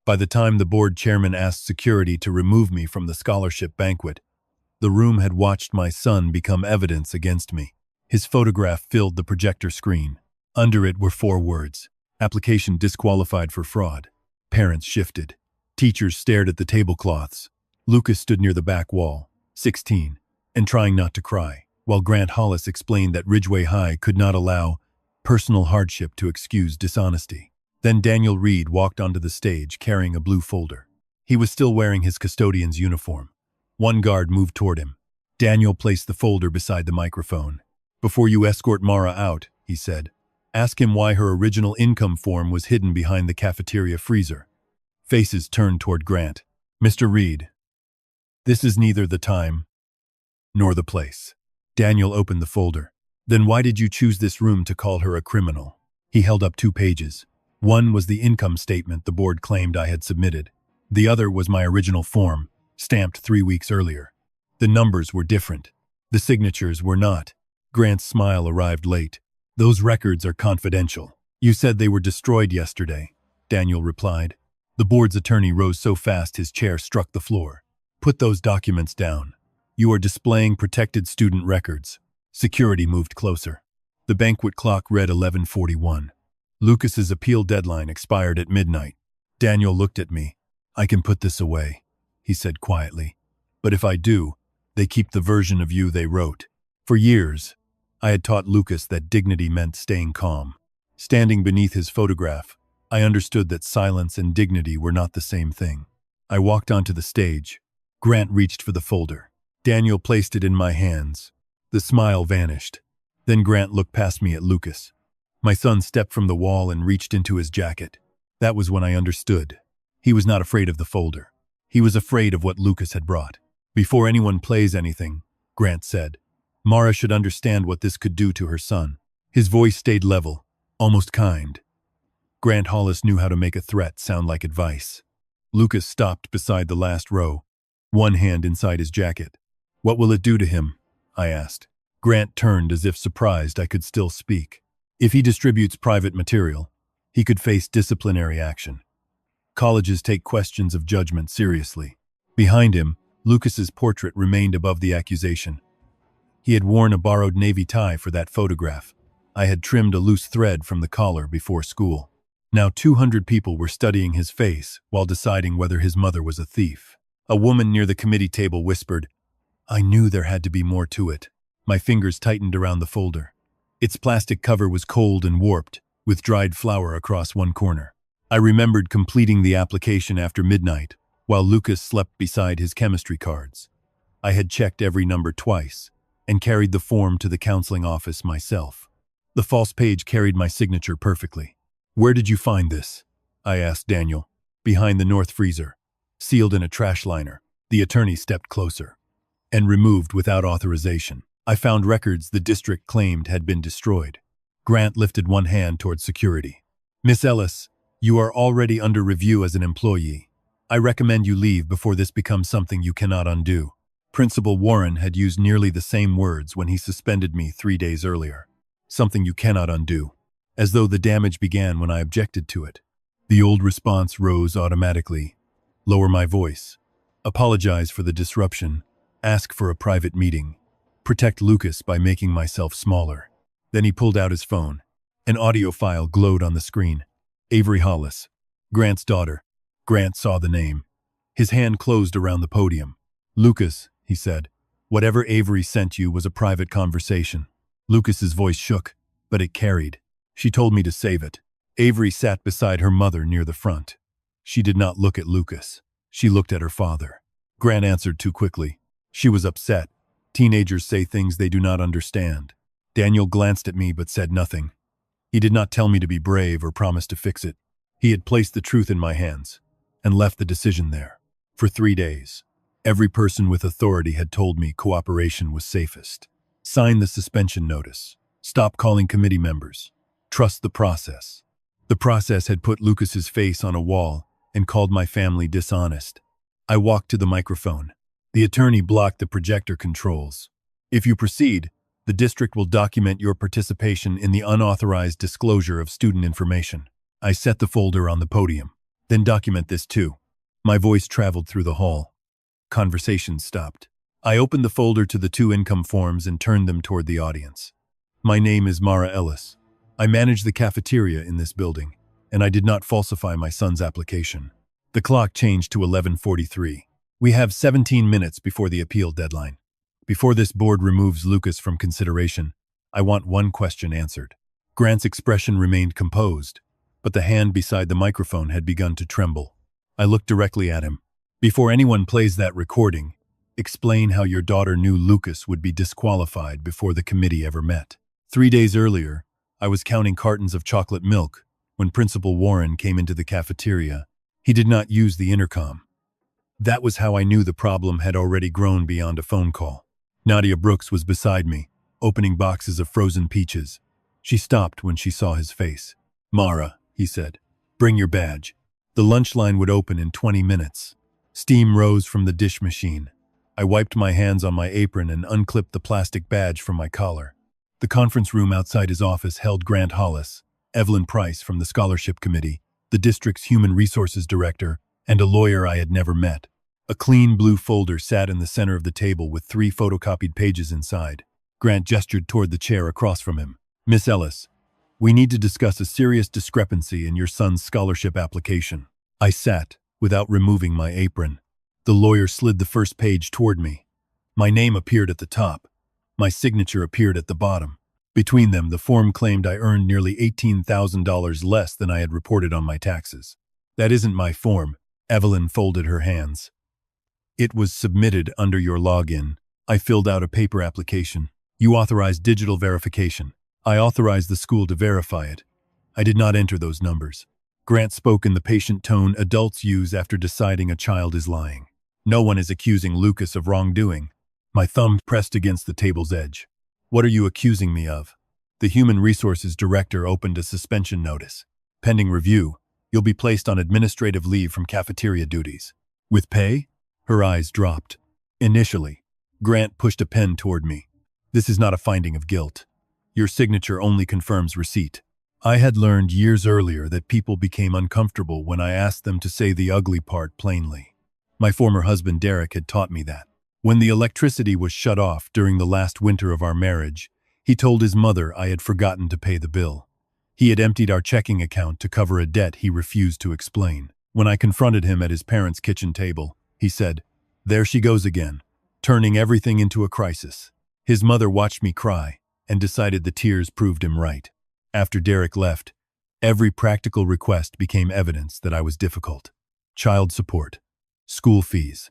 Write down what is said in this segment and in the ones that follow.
By the time the board chairman asked security to remove me from the scholarship banquet, the room had watched my son become evidence against me. His photograph filled the projector screen. Under it were 4 words: application disqualified for fraud. Parents shifted. Teachers stared at the tablecloths. Lucas stood near the back wall, 16, and trying not to cry, while Grant Hollis explained that Ridgeway High could not allow personal hardship to excuse dishonesty. Then Daniel Reed walked onto the stage carrying a blue folder. He was still wearing his custodian's uniform. One guard moved toward him. Daniel placed the folder beside the microphone. "Before you escort Mara out," he said, "ask him why her original income form was hidden behind the cafeteria freezer." Faces turned toward Grant. "Mr. Reed, this is neither the time nor the place." Daniel opened the folder. "Then why did you choose this room to call her a criminal?" He held up 2 pages. One was the income statement the board claimed I had submitted. The other was my original form, stamped 3 weeks earlier. The numbers were different. The signatures were not. Grant's smile arrived late. "Those records are confidential. You said they were destroyed yesterday," Daniel replied. The board's attorney rose so fast his chair struck the floor. "Put those documents down. You are displaying protected student records." Security moved closer. The banquet clock read 11:41. Lucas's appeal deadline expired at midnight. Daniel looked at me. "I can put this away," he said quietly. "But if I do, they keep the version of you they wrote." For years, I had taught Lucas that dignity meant staying calm. Standing beneath his photograph, I understood that silence and dignity were not the same thing. I walked onto the stage. Grant reached for the folder. Daniel placed it in my hands. The smile vanished. Then Grant looked past me at Lucas. My son stepped from the wall and reached into his jacket. That was when I understood. He was not afraid of the folder. He was afraid of what Lucas had brought. "Before anyone plays anything," Grant said, "Mara should understand what this could do to her son." His voice stayed level, almost kind. Grant Hollis knew how to make a threat sound like advice. Lucas stopped beside the last row, one hand inside his jacket. "What will it do to him?" I asked. Grant turned as if surprised I could still speak. "If he distributes private material, he could face disciplinary action. Colleges take questions of judgment seriously." Behind him, Lucas's portrait remained above the accusation. He had worn a borrowed navy tie for that photograph. I had trimmed a loose thread from the collar before school. Now 200 people were studying his face while deciding whether his mother was a thief. A woman near the committee table whispered, "I knew there had to be more to it." My fingers tightened around the folder. Its plastic cover was cold and warped, with dried flour across one corner. I remembered completing the application after midnight, while Lucas slept beside his chemistry cards. I had checked every number twice, and carried the form to the counseling office myself. The false page carried my signature perfectly. "Where did you find this?" I asked Daniel. "Behind the north freezer, sealed in a trash liner." The attorney stepped closer. "And removed without authorization. I found records the district claimed had been destroyed." Grant lifted one hand toward security. "Miss Ellis, you are already under review as an employee. I recommend you leave before this becomes something you cannot undo." Principal Warren had used nearly the same words when he suspended me 3 days earlier. "Something you cannot undo." As though the damage began when I objected to it. The old response rose automatically. "Lower my voice. Apologize for the disruption. Ask for a private meeting. Protect Lucas by making myself smaller." Then he pulled out his phone. An audio file glowed on the screen. "Avery Hollis, Grant's daughter." Grant saw the name. His hand closed around the podium. "Lucas," he said, "whatever Avery sent you was a private conversation." Lucas's voice shook, but it carried. "She told me to save it." Avery sat beside her mother near the front. She did not look at Lucas. She looked at her father. Grant answered too quickly. She was upset. Teenagers say things they do not understand. Daniel glanced at me but said nothing. He did not tell me to be brave or promise to fix it. He had placed the truth in my hands and left the decision there. For 3 days, every person with authority had told me cooperation was safest. Sign the suspension notice. Stop calling committee members. Trust the process. The process had put Lucas's face on a wall and called my family dishonest. I walked to the microphone. The attorney blocked the projector controls. "If you proceed, the district will document your participation in the unauthorized disclosure of student information." I set the folder on the podium. Then document this too. My voice traveled through the hall. Conversation stopped. I opened the folder to the 2 income forms and turned them toward the audience. My name is Mara Ellis. I manage the cafeteria in this building, and I did not falsify my son's application. The clock changed to 11:43. We have 17 minutes before the appeal deadline. Before this board removes Lucas from consideration, I want one question answered. Grant's expression remained composed, but the hand beside the microphone had begun to tremble. I looked directly at him. Before anyone plays that recording, explain how your daughter knew Lucas would be disqualified before the committee ever met. 3 days earlier, I was counting cartons of chocolate milk when Principal Warren came into the cafeteria. He did not use the intercom. That was how I knew the problem had already grown beyond a phone call. Nadia Brooks was beside me, opening boxes of frozen peaches. She stopped when she saw his face. "Mara," he said, "bring your badge." The lunch line would open in 20 minutes. Steam rose from the dish machine. I wiped my hands on my apron and unclipped the plastic badge from my collar. The conference room outside his office held Grant Hollis, Evelyn Price from the Scholarship Committee, the district's Human Resources Director, and a lawyer I had never met. A clean blue folder sat in the center of the table with 3 photocopied pages inside. Grant gestured toward the chair across from him. "Miss Ellis, we need to discuss a serious discrepancy in your son's scholarship application." I sat, without removing my apron. The lawyer slid the first page toward me. My name appeared at the top. My signature appeared at the bottom. Between them, the form claimed I earned nearly $18,000 less than I had reported on my taxes. "That isn't my form." Evelyn folded her hands. "It was submitted under your login. I filled out a paper application. You authorized digital verification. I authorized the school to verify it. I did not enter those numbers." Grant spoke in the patient tone adults use after deciding a child is lying. "No one is accusing Lucas of wrongdoing." My thumb pressed against the table's edge. "What are you accusing me of?" The Human Resources Director opened a suspension notice. "Pending review, you'll be placed on administrative leave from cafeteria duties." "With pay?" Her eyes dropped. "Initially." Grant pushed a pen toward me. "This is not a finding of guilt. Your signature only confirms receipt." I had learned years earlier that people became uncomfortable when I asked them to say the ugly part plainly. My former husband Derek had taught me that. When the electricity was shut off during the last winter of our marriage, he told his mother I had forgotten to pay the bill. He had emptied our checking account to cover a debt he refused to explain. When I confronted him at his parents' kitchen table, he said, "There she goes again, turning everything into a crisis." His mother watched me cry and decided the tears proved him right. After Derek left, every practical request became evidence that I was difficult. Child support, school fees,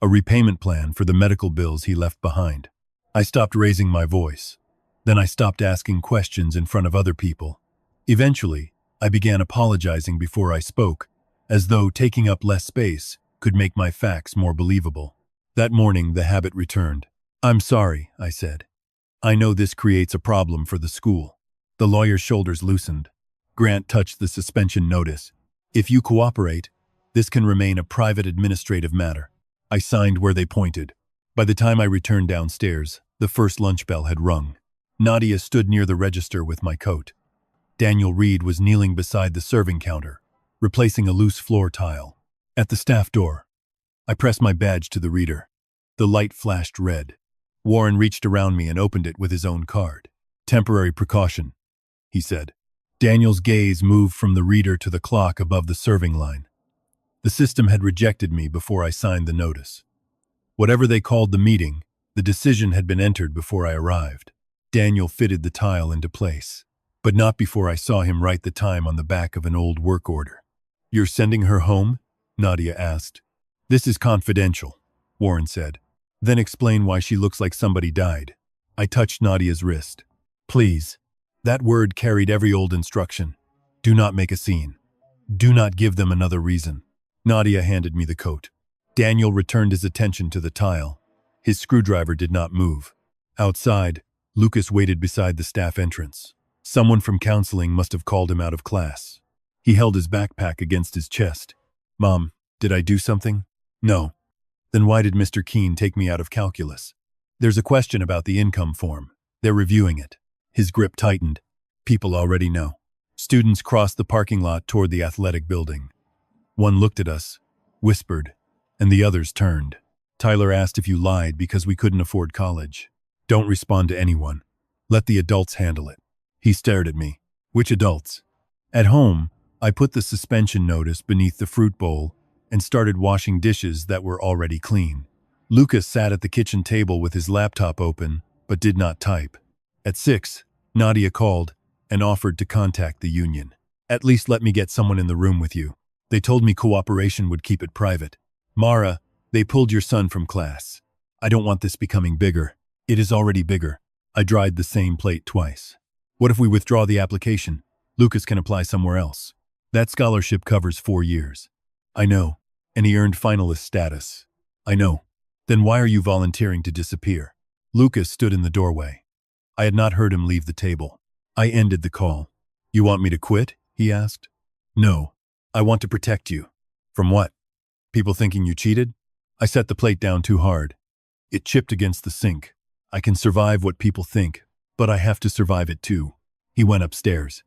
a repayment plan for the medical bills he left behind. I stopped raising my voice. Then I stopped asking questions in front of other people. Eventually, I began apologizing before I spoke, as though taking up less space could make my facts more believable. That morning, the habit returned. "I'm sorry," I said. "I know this creates a problem for the school." The lawyer's shoulders loosened. Grant touched the suspension notice. "If you cooperate, this can remain a private administrative matter." I signed where they pointed. By the time I returned downstairs, the first lunch bell had rung. Nadia stood near the register with my coat. Daniel Reed was kneeling beside the serving counter, replacing a loose floor tile. At the staff door, I pressed my badge to the reader. The light flashed red. Warren reached around me and opened it with his own card. "Temporary precaution," he said. Daniel's gaze moved from the reader to the clock above the serving line. The system had rejected me before I signed the notice. Whatever they called the meeting, the decision had been entered before I arrived. Daniel fitted the tile into place, but not before I saw him write the time on the back of an old work order. "You're sending her home?" Nadia asked. "This is confidential," Warren said. "Then explain why she looks like somebody died." I touched Nadia's wrist. "Please." That word carried every old instruction. Do not make a scene. Do not give them another reason. Nadia handed me the coat. Daniel returned his attention to the tile. His screwdriver did not move. Outside, Lucas waited beside the staff entrance. Someone from counseling must have called him out of class. He held his backpack against his chest. "Mom, did I do something?" "No." "Then why did Mr. Keene take me out of calculus?" "There's a question about the income form. They're reviewing it." His grip tightened. "People already know." Students crossed the parking lot toward the athletic building. One looked at us, whispered, and the others turned. Tyler asked if you lied because we couldn't afford college. Don't respond to anyone. Let the adults handle it. He stared at me. Which adults? At home, I put the suspension notice beneath the fruit bowl and started washing dishes that were already clean. Lucas sat at the kitchen table with his laptop open, but did not type. At 6, Nadia called and offered to contact the union. At least let me get someone in the room with you. They told me cooperation would keep it private. Mara, they pulled your son from class. I don't want this becoming bigger. It is already bigger. I dried the same plate twice. What if we withdraw the application? Lucas can apply somewhere else. That scholarship covers 4 years. I know. And he earned finalist status. I know. Then why are you volunteering to disappear? Lucas stood in the doorway. I had not heard him leave the table. I ended the call. You want me to quit? He asked. No. I want to protect you. From what? People thinking you cheated? I set the plate down too hard. It chipped against the sink. I can survive what people think, but I have to survive it too. He went upstairs.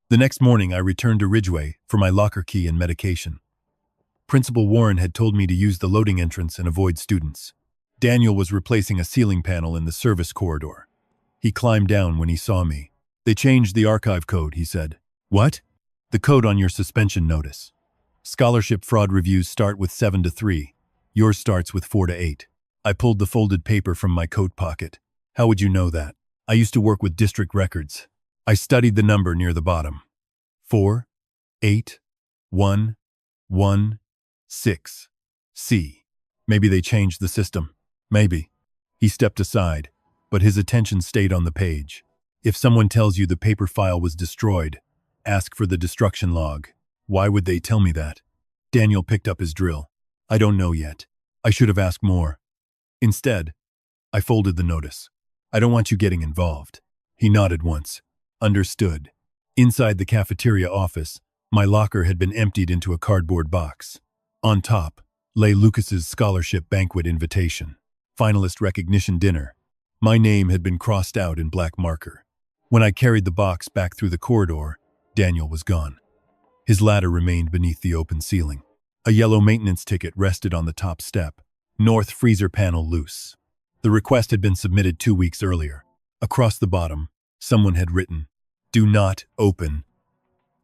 The next morning I returned to Ridgeway for my locker key and medication. Principal Warren had told me to use the loading entrance and avoid students. Daniel was replacing a ceiling panel in the service corridor. He climbed down when he saw me. They changed the archive code, he said. What? The code on your suspension notice. Scholarship fraud reviews start with 7 to 3. Yours starts with 4 to 8. I pulled the folded paper from my coat pocket. How would you know that? I used to work with district records. I studied the number near the bottom. 4, 8, 1, 1, 6. C. Maybe they changed the system. Maybe. He stepped aside, but his attention stayed on the page. If someone tells you the paper file was destroyed, ask for the destruction log. Why would they tell me that? Daniel picked up his drill. I don't know yet. I should have asked more. Instead, I folded the notice. I don't want you getting involved. He nodded once. Understood. Inside the cafeteria office, my locker had been emptied into a cardboard box. On top lay Lucas's scholarship banquet invitation. Finalist recognition dinner. My name had been crossed out in black marker. When I carried the box back through the corridor, Daniel was gone. His ladder remained beneath the open ceiling. A yellow maintenance ticket rested on the top step. North freezer panel loose. The request had been submitted 2 weeks earlier. Across the bottom, someone had written, "Do not open.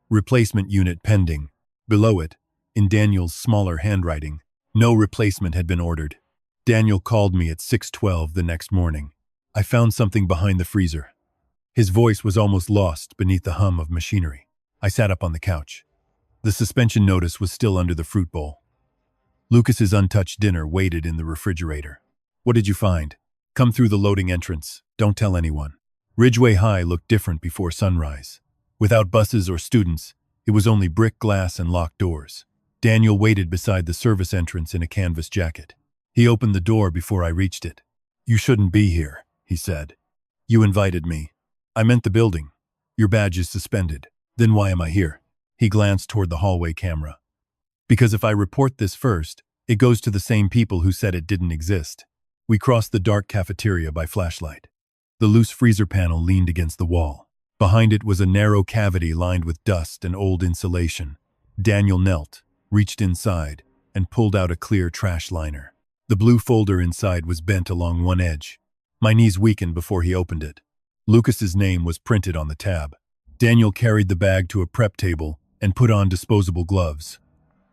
Replacement unit pending." Below it, in Daniel's smaller handwriting, no replacement had been ordered. Daniel called me at 6:12 the next morning. I found something behind the freezer. His voice was almost lost beneath the hum of machinery. I sat up on the couch. The suspension notice was still under the fruit bowl. Lucas's untouched dinner waited in the refrigerator. What did you find? Come through the loading entrance. Don't tell anyone. Ridgeway High looked different before sunrise. Without buses or students, it was only brick glass and locked doors. Daniel waited beside the service entrance in a canvas jacket. He opened the door before I reached it. You shouldn't be here, he said. You invited me. I meant the building. Your badge is suspended. Then why am I here? He glanced toward the hallway camera. Because if I report this first, it goes to the same people who said it didn't exist. We crossed the dark cafeteria by flashlight. The loose freezer panel leaned against the wall. Behind it was a narrow cavity lined with dust and old insulation. Daniel knelt, reached inside, and pulled out a clear trash liner. The blue folder inside was bent along one edge. My knees weakened before he opened it. Lucas's name was printed on the tab. Daniel carried the bag to a prep table and put on disposable gloves.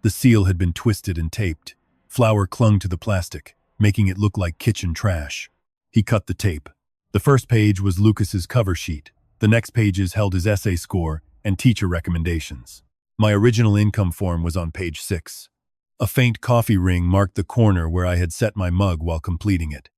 The seal had been twisted and taped. Flour clung to the plastic, making it look like kitchen trash. He cut the tape. The first page was Lucas's cover sheet. The next pages held his essay score and teacher recommendations. My original income form was on page 6. A faint coffee ring marked the corner where I had set my mug while completing it.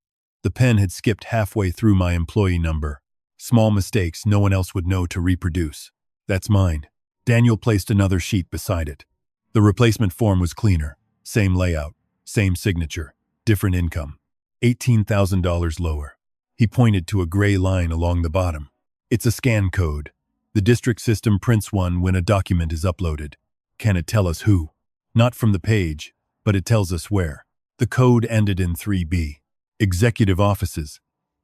The pen had skipped halfway through my employee number. Small mistakes no one else would know to reproduce. That's mine. Daniel placed another sheet beside it. The replacement form was cleaner. Same layout, same signature, different income. $18,000 lower. He pointed to a gray line along the bottom. It's a scan code. The district system prints one when a document is uploaded. Can it tell us who? Not from the page, but it tells us where. The code ended in 3B. Executive offices,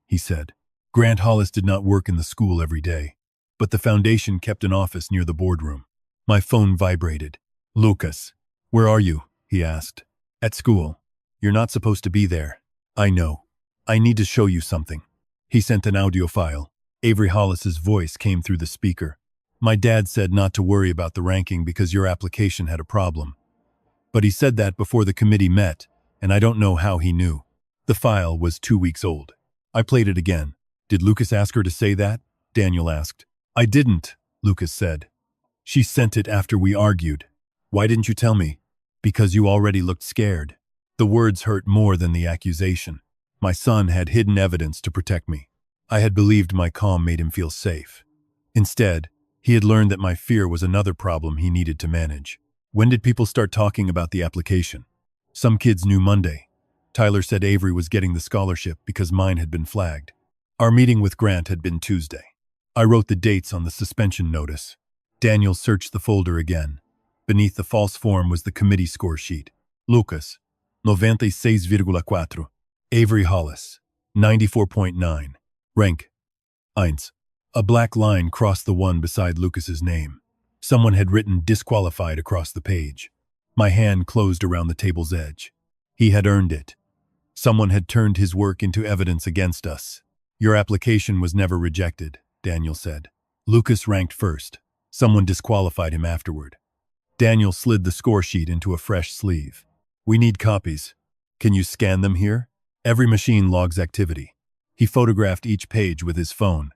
he said. Grant Hollis did not work in the school every day, but the foundation kept an office near the boardroom. My phone vibrated. Lucas. Where are you? He asked. At school. You're not supposed to be there. I know. I need to show you something. He sent an audio file. Avery Hollis's voice came through the speaker. My dad said not to worry about the ranking because your application had a problem. But he said that before the committee met, and I don't know how he knew. The file was 2 weeks old. I played it again. Did Lucas ask her to say that? Daniel asked. I didn't, Lucas said. She sent it after we argued. Why didn't you tell me? Because you already looked scared. The words hurt more than the accusation. My son had hidden evidence to protect me. I had believed my calm made him feel safe. Instead, he had learned that my fear was another problem he needed to manage. When did people start talking about the application? Some kids knew Monday. Tyler said Avery was getting the scholarship because mine had been flagged. Our meeting with Grant had been Tuesday. I wrote the dates on the suspension notice. Daniel searched the folder again. Beneath the false form was the committee score sheet. Lucas, 96,4. Avery Hollis, 94.9. Rank, 1. A black line crossed the one beside Lucas's name. Someone had written disqualified across the page. My hand closed around the table's edge. He had earned it. Someone had turned his work into evidence against us. Your application was never rejected, Daniel said. Lucas ranked first. Someone disqualified him afterward. Daniel slid the score sheet into a fresh sleeve. We need copies. Can you scan them here? Every machine logs activity. He photographed each page with his phone.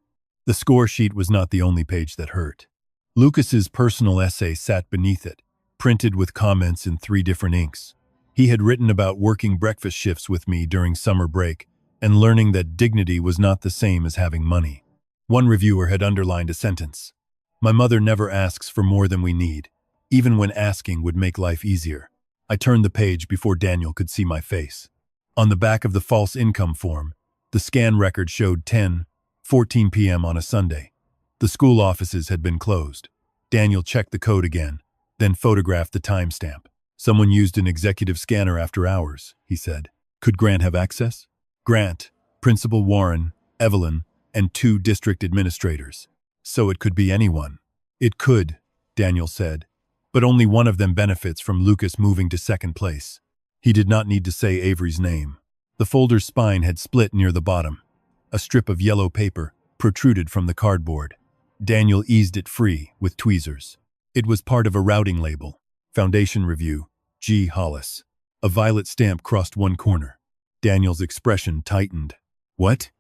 The score sheet was not the only page that hurt. Lucas's personal essay sat beneath it, printed with comments in 3 different inks. He had written about working breakfast shifts with me during summer break and learning that dignity was not the same as having money. One reviewer had underlined a sentence. My mother never asks for more than we need, even when asking would make life easier. I turned the page before Daniel could see my face. On the back of the false income form, the scan record showed 10:14 p.m. on a Sunday. The school offices had been closed. Daniel checked the code again, then photographed the timestamp. Someone used an executive scanner after hours, he said. Could Grant have access? Grant, Principal Warren, Evelyn, and 2 district administrators. So it could be anyone. It could, Daniel said, but only one of them benefits from Lucas moving to second place. He did not need to say Avery's name. The folder's spine had split near the bottom. A strip of yellow paper protruded from the cardboard. Daniel eased it free with tweezers. It was part of a routing label. Foundation Review, G. Hollis. A violet stamp crossed one corner. Daniel's expression tightened. What?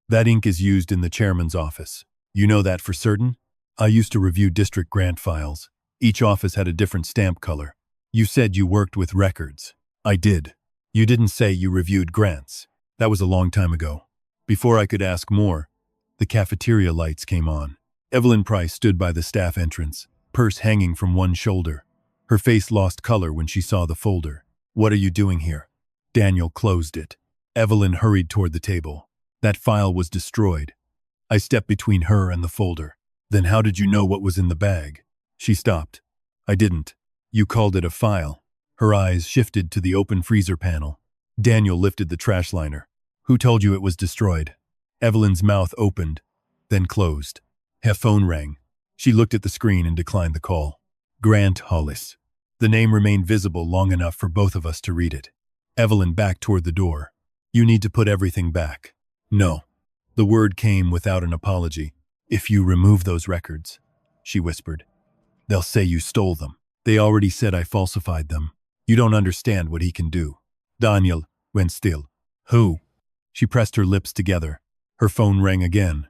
That ink is used in the chairman's office. You know that for certain? I used to review district grant files. Each office had a different stamp color. You said you worked with records. I did. You didn't say you reviewed grants. That was a long time ago. Before I could ask more, the cafeteria lights came on. Evelyn Price stood by the staff entrance, purse hanging from one shoulder. Her face lost color when she saw the folder. What are you doing here? Daniel closed it. Evelyn hurried toward the table. That file was destroyed. I stepped between her and the folder. Then how did you know what was in the bag? She stopped. I didn't. You called it a file. Her eyes shifted to the open freezer panel. Daniel lifted the trash liner. Who told you it was destroyed? Evelyn's mouth opened, then closed. Her phone rang. She looked at the screen and declined the call. Grant Hollis. The name remained visible long enough for both of us to read it. Evelyn backed toward the door. You need to put everything back. No. The word came without an apology. If you remove those records, she whispered, they'll say you stole them. They already said I falsified them. You don't understand what he can do. Daniel went still. Who? She pressed her lips together. Her phone rang again.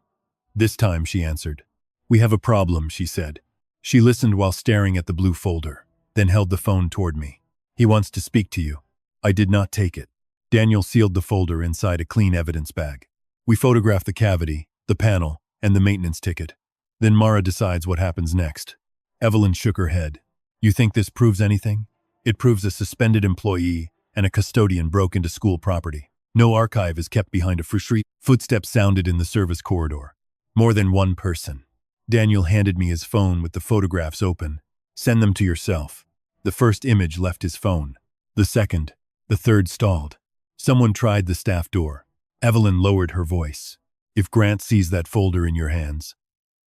This time she answered. We have a problem, she said. She listened while staring at the blue folder, then held the phone toward me. He wants to speak to you. I did not take it. Daniel sealed the folder inside a clean evidence bag. We photographed the cavity, the panel, and the maintenance ticket. Then Mara decides what happens next. Evelyn shook her head. You think this proves anything? It proves a suspended employee and a custodian broke into school property. No archive is kept behind a free. Footsteps sounded in the service corridor. More than one person. Daniel handed me his phone with the photographs open. Send them to yourself. The first image left his phone. The second. The third stalled. Someone tried the staff door. Evelyn lowered her voice. If Grant sees that folder in your hands,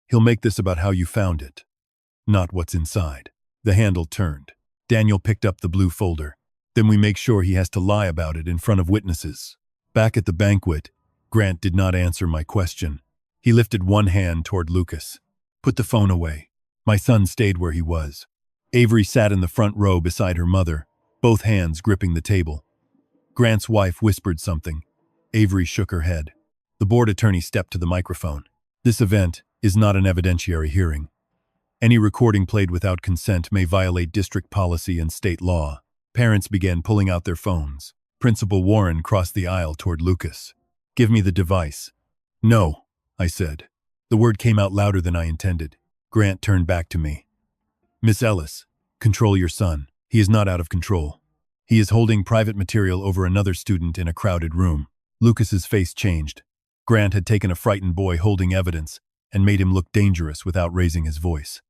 he'll make this about how you found it, not what's inside. The handle turned. Daniel picked up the blue folder. Then we make sure he has to lie about it in front of witnesses. Back at the banquet, Grant did not answer my question. He lifted one hand toward Lucas. Put the phone away. My son stayed where he was. Avery sat in the front row beside her mother, both hands gripping the table. Grant's wife whispered something. Avery shook her head. The board attorney stepped to the microphone. This event is not an evidentiary hearing. Any recording played without consent may violate district policy and state law. Parents began pulling out their phones. Principal Warren crossed the aisle toward Lucas. Give me the device. No, I said. The word came out louder than I intended. Grant turned back to me. Miss Ellis, control your son. He is not out of control. He is holding private material over another student in a crowded room. Lucas's face changed. Grant had taken a frightened boy holding evidence and made him look dangerous without raising his voice.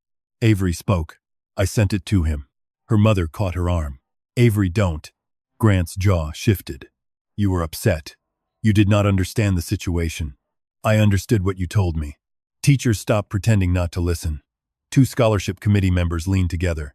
Avery spoke. I sent it to him. Her mother caught her arm. Avery, don't. Grant's jaw shifted. You were upset. You did not understand the situation. I understood what you told me. Teachers stopped pretending not to listen. 2 scholarship committee members leaned together.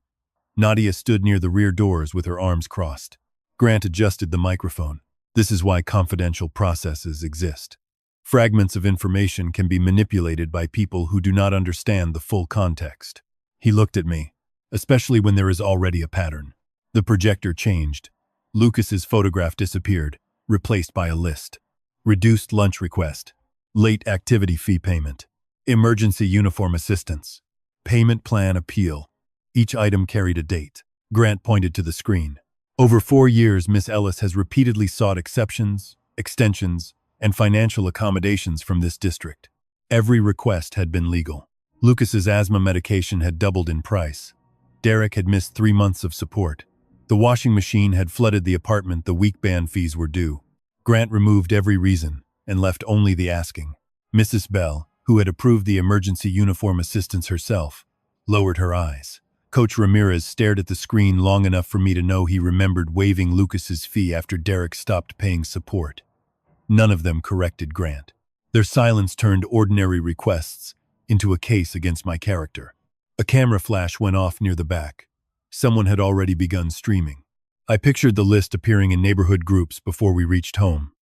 Nadia stood near the rear doors with her arms crossed. Grant adjusted the microphone. This is why confidential processes exist. Fragments of information can be manipulated by people who do not understand the full context. He looked at me, especially when there is already a pattern. The projector changed. Lucas's photograph disappeared, replaced by a list. Reduced lunch request. Late activity fee payment. Emergency uniform assistance. Payment plan appeal. Each item carried a date. Grant pointed to the screen. Over 4 years, Miss Ellis has repeatedly sought exceptions, extensions, and financial accommodations from this district. Every request had been legal. Lucas's asthma medication had doubled in price. Derek had missed 3 months of support. The washing machine had flooded the apartment the week band fees were due. Grant removed every reason and left only the asking. Mrs. Bell, who had approved the emergency uniform assistance herself, lowered her eyes. Coach Ramirez stared at the screen long enough for me to know he remembered waiving Lucas's fee after Derek stopped paying support. None of them corrected Grant. Their silence turned ordinary requests into a case against my character. A camera flash went off near the back. Someone had already begun streaming. I pictured the list appearing in neighborhood groups before we reached home.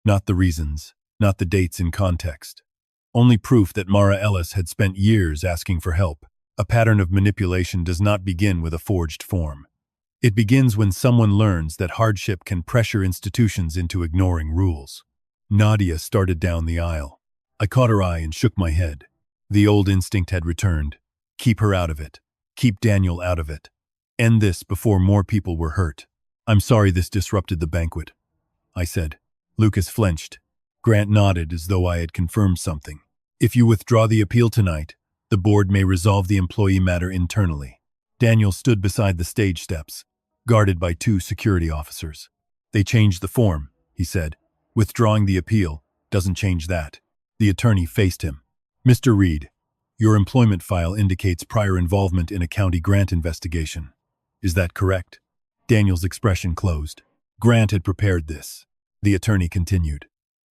Not the reasons, not the dates in context. Only proof that Mara Ellis had spent years asking for help. A pattern of manipulation does not begin with a forged form. It begins when someone learns that hardship can pressure institutions into ignoring rules. Nadia started down the aisle. I caught her eye and shook my head. The old instinct had returned. Keep her out of it. Keep Daniel out of it. End this before more people were hurt. I'm sorry this disrupted the banquet, I said. Lucas flinched. Grant nodded as though I had confirmed something. If you withdraw the appeal tonight, the board may resolve the employee matter internally. Daniel stood beside the stage steps, guarded by 2 security officers. They changed the form, he said. Withdrawing the appeal doesn't change that. The attorney faced him. Mr. Reed, your employment file indicates prior involvement in a county grant investigation. Is that correct? Daniel's expression closed. Grant had prepared this. The attorney continued.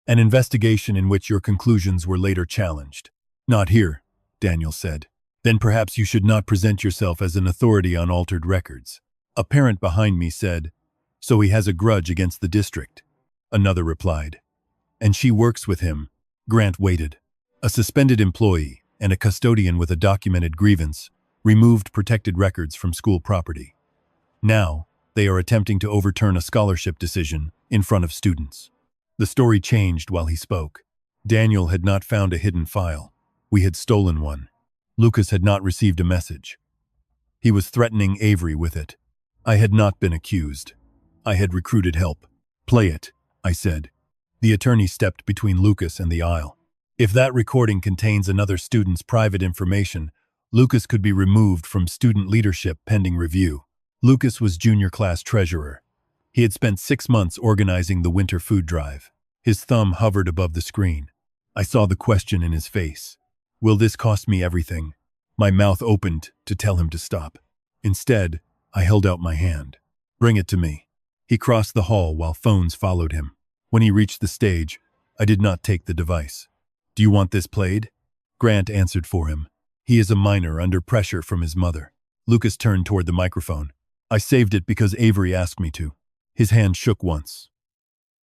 An investigation in which your conclusions were later challenged. Not here, Daniel said. Then perhaps you should not present yourself as an authority on altered records. A parent behind me said, so he has a grudge against the district. Another replied. And she works with him. Grant waited. A suspended employee and a custodian with a documented grievance removed protected records from school property. Now, they are attempting to overturn a scholarship decision in front of students. The story changed while he spoke. Daniel had not found a hidden file. We had stolen one. Lucas had not received a message. He was threatening Avery with it. I had not been accused. I had recruited help. Play it, I said. The attorney stepped between Lucas and the aisle. If that recording contains another student's private information, Lucas could be removed from student leadership pending review. Lucas was junior class treasurer. He had spent 6 months organizing the winter food drive. His thumb hovered above the screen. I saw the question in his face. Will this cost me everything? My mouth opened to tell him to stop. Instead, I held out my hand. Bring it to me. He crossed the hall while phones followed him. When he reached the stage, I did not take the device. Do you want this played? Grant answered for him. He is a minor under pressure from his mother. Lucas turned toward the microphone. I saved it because Avery asked me to. His hand shook once,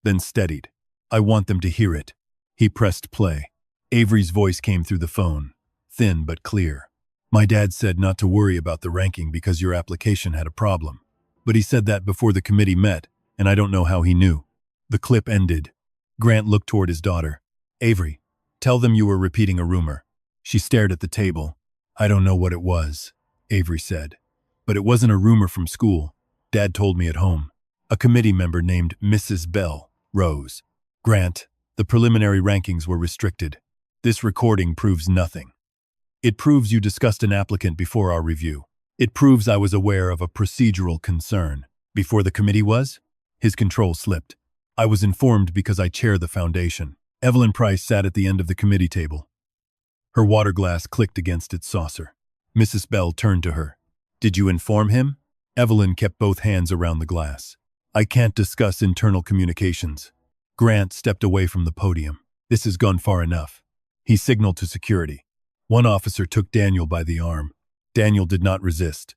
then steadied. I want them to hear it. He pressed play. Avery's voice came through the phone, thin but clear. My dad said not to worry about the ranking because your application had a problem. But he said that before the committee met, and I don't know how he knew. The clip ended. Grant looked toward his daughter. Avery, tell them you were repeating a rumor. She stared at the table. I don't know what it was, Avery said. But it wasn't a rumor from school. Dad told me at home. A committee member named Mrs. Bell rose. Grant, the preliminary rankings were restricted. This recording proves nothing. It proves you discussed an applicant before our review. It proves I was aware of a procedural concern. Before the committee was? His control slipped. I was informed because I chair the foundation. Evelyn Price sat at the end of the committee table. Her water glass clicked against its saucer. Mrs. Bell turned to her. Did you inform him? Evelyn kept both hands around the glass. I can't discuss internal communications. Grant stepped away from the podium. This has gone far enough. He signaled to security. One officer took Daniel by the arm. Daniel did not resist.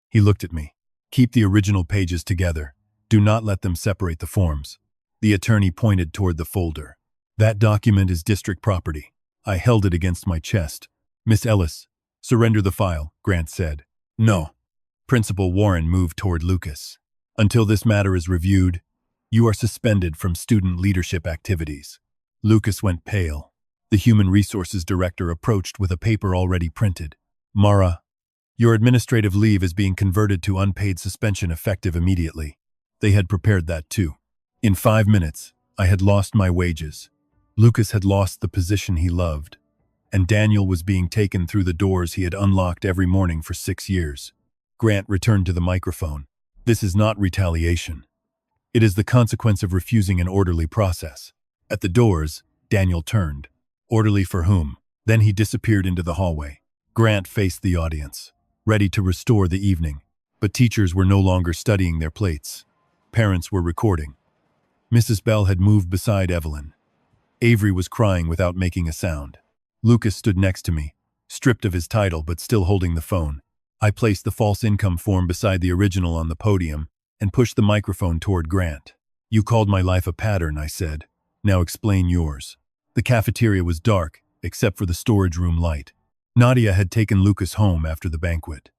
He looked at me. Keep the original pages together. Do not let them separate the forms. The attorney pointed toward the folder. That document is district property. I held it against my chest. Miss Ellis, surrender the file, Grant said. No. Principal Warren moved toward Lucas. Until this matter is reviewed, you are suspended from student leadership activities. Lucas went pale. The Human Resources Director approached with a paper already printed. Mara, your administrative leave is being converted to unpaid suspension effective immediately. They had prepared that too. In 5 minutes, I had lost my wages. Lucas had lost the position he loved. And Daniel was being taken through the doors he had unlocked every morning for 6 years. Grant returned to the microphone. This is not retaliation. It is the consequence of refusing an orderly process. At the doors, Daniel turned. Orderly for whom? Then he disappeared into the hallway. Grant faced the audience, ready to restore the evening. But teachers were no longer studying their plates. Parents were recording. Mrs. Bell had moved beside Evelyn. Avery was crying without making a sound. Lucas stood next to me, stripped of his title but still holding the phone. I placed the false income form beside the original on the podium and pushed the microphone toward Grant. You called my life a pattern, I said. Now explain yours. The cafeteria was dark, except for the storage room light. Nadia had taken Lucas home after the banquet.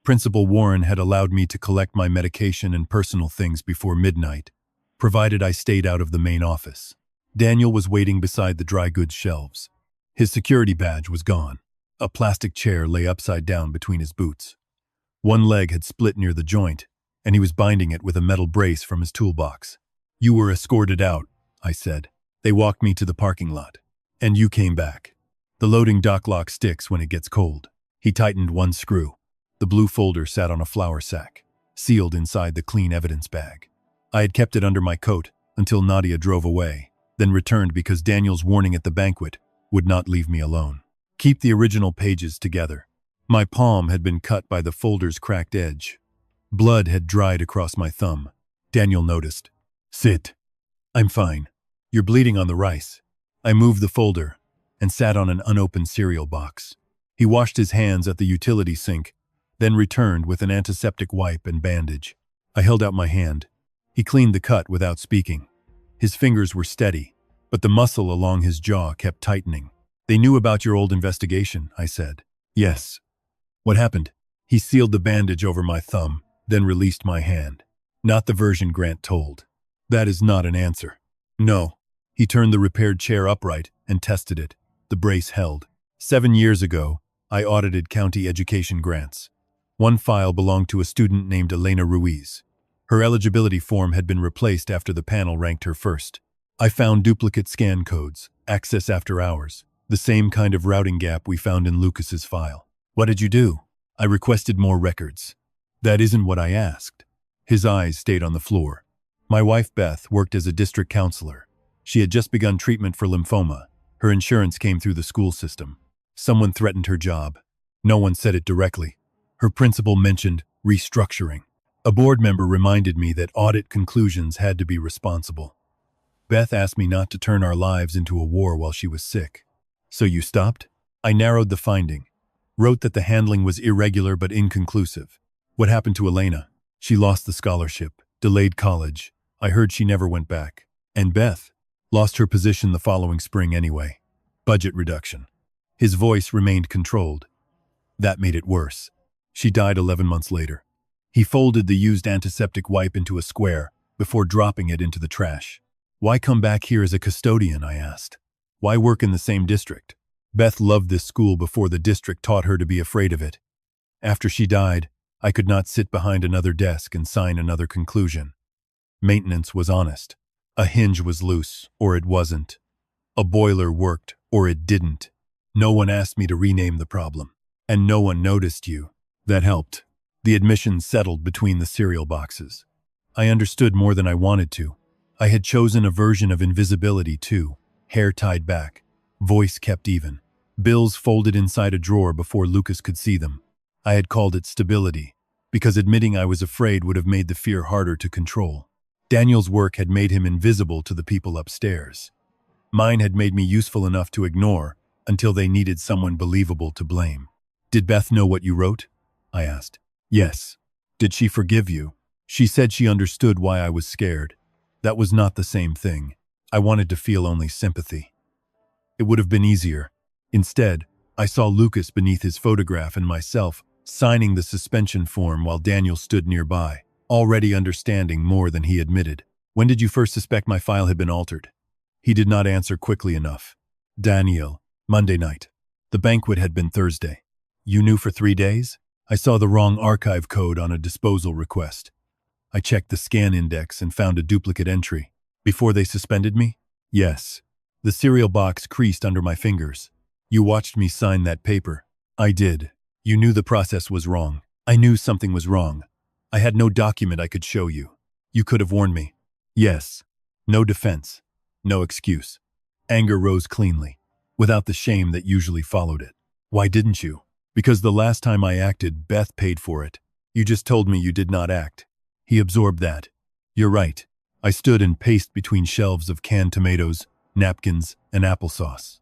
Principal Warren had allowed me to collect my medication and personal things before midnight, provided I stayed out of the main office. Daniel was waiting beside the dry goods shelves. His security badge was gone. A plastic chair lay upside down between his boots. One leg had split near the joint, and he was binding it with a metal brace from his toolbox. You were escorted out, I said. They walked me to the parking lot. And you came back. The loading dock lock sticks when it gets cold. He tightened one screw. The blue folder sat on a flour sack, sealed inside the clean evidence bag. I had kept it under my coat until Nadia drove away, then returned because Daniel's warning at the banquet would not leave me alone. Keep the original pages together. My palm had been cut by the folder's cracked edge. Blood had dried across my thumb. Daniel noticed. Sit. I'm fine. You're bleeding on the rice. I moved the folder and sat on an unopened cereal box. He washed his hands at the utility sink, then returned with an antiseptic wipe and bandage. I held out my hand. He cleaned the cut without speaking. His fingers were steady, but the muscle along his jaw kept tightening. They knew about your old investigation, I said. Yes. What happened? He sealed the bandage over my thumb, then released my hand. Not the version Grant told. That is not an answer. No. He turned the repaired chair upright and tested it. The brace held. 7 years ago, I audited county education grants. One file belonged to a student named Elena Ruiz. Her eligibility form had been replaced after the panel ranked her first. I found duplicate scan codes, access after hours, the same kind of routing gap we found in Lucas's file. What did you do? I requested more records. That isn't what I asked. His eyes stayed on the floor. My wife Beth worked as a district counselor. She had just begun treatment for lymphoma. Her insurance came through the school system. Someone threatened her job. No one said it directly. Her principal mentioned restructuring. A board member reminded me that audit conclusions had to be responsible. Beth asked me not to turn our lives into a war while she was sick. So you stopped? I narrowed the finding. Wrote that the handling was irregular but inconclusive. What happened to Elena? She lost the scholarship, delayed college. I heard she never went back. And Beth lost her position the following spring anyway. Budget reduction. His voice remained controlled. That made it worse. She died 11 months later. He folded the used antiseptic wipe into a square before dropping it into the trash. Why come back here as a custodian, I asked. Why work in the same district? Beth loved this school before the district taught her to be afraid of it. After she died, I could not sit behind another desk and sign another conclusion. Maintenance was honest. A hinge was loose, or it wasn't. A boiler worked, or it didn't. No one asked me to rename the problem. And no one noticed you. That helped. The admissions settled between the cereal boxes. I understood more than I wanted to. I had chosen a version of invisibility too. Hair tied back. Voice kept even. Bills folded inside a drawer before Lucas could see them. I had called it stability, because admitting I was afraid would have made the fear harder to control. Daniel's work had made him invisible to the people upstairs. Mine had made me useful enough to ignore until they needed someone believable to blame. Did Beth know what you wrote? I asked. Yes. Did she forgive you? She said she understood why I was scared. That was not the same thing. I wanted to feel only sympathy. It would have been easier. Instead, I saw Lucas beneath his photograph and myself signing the suspension form while Daniel stood nearby, already understanding more than he admitted. When did you first suspect my file had been altered? He did not answer quickly enough. Daniel, Monday night. The banquet had been Thursday. You knew for 3 days? I saw the wrong archive code on a disposal request. I checked the scan index and found a duplicate entry. Before they suspended me? Yes. The cereal box creased under my fingers. You watched me sign that paper. I did. You knew the process was wrong. I knew something was wrong. I had no document I could show you. You could have warned me. Yes. No defense. No excuse. Anger rose cleanly, without the shame that usually followed it. Why didn't you? Because the last time I acted, Beth paid for it. You just told me you did not act. He absorbed that. You're right. I stood and paced between shelves of canned tomatoes, napkins, and applesauce.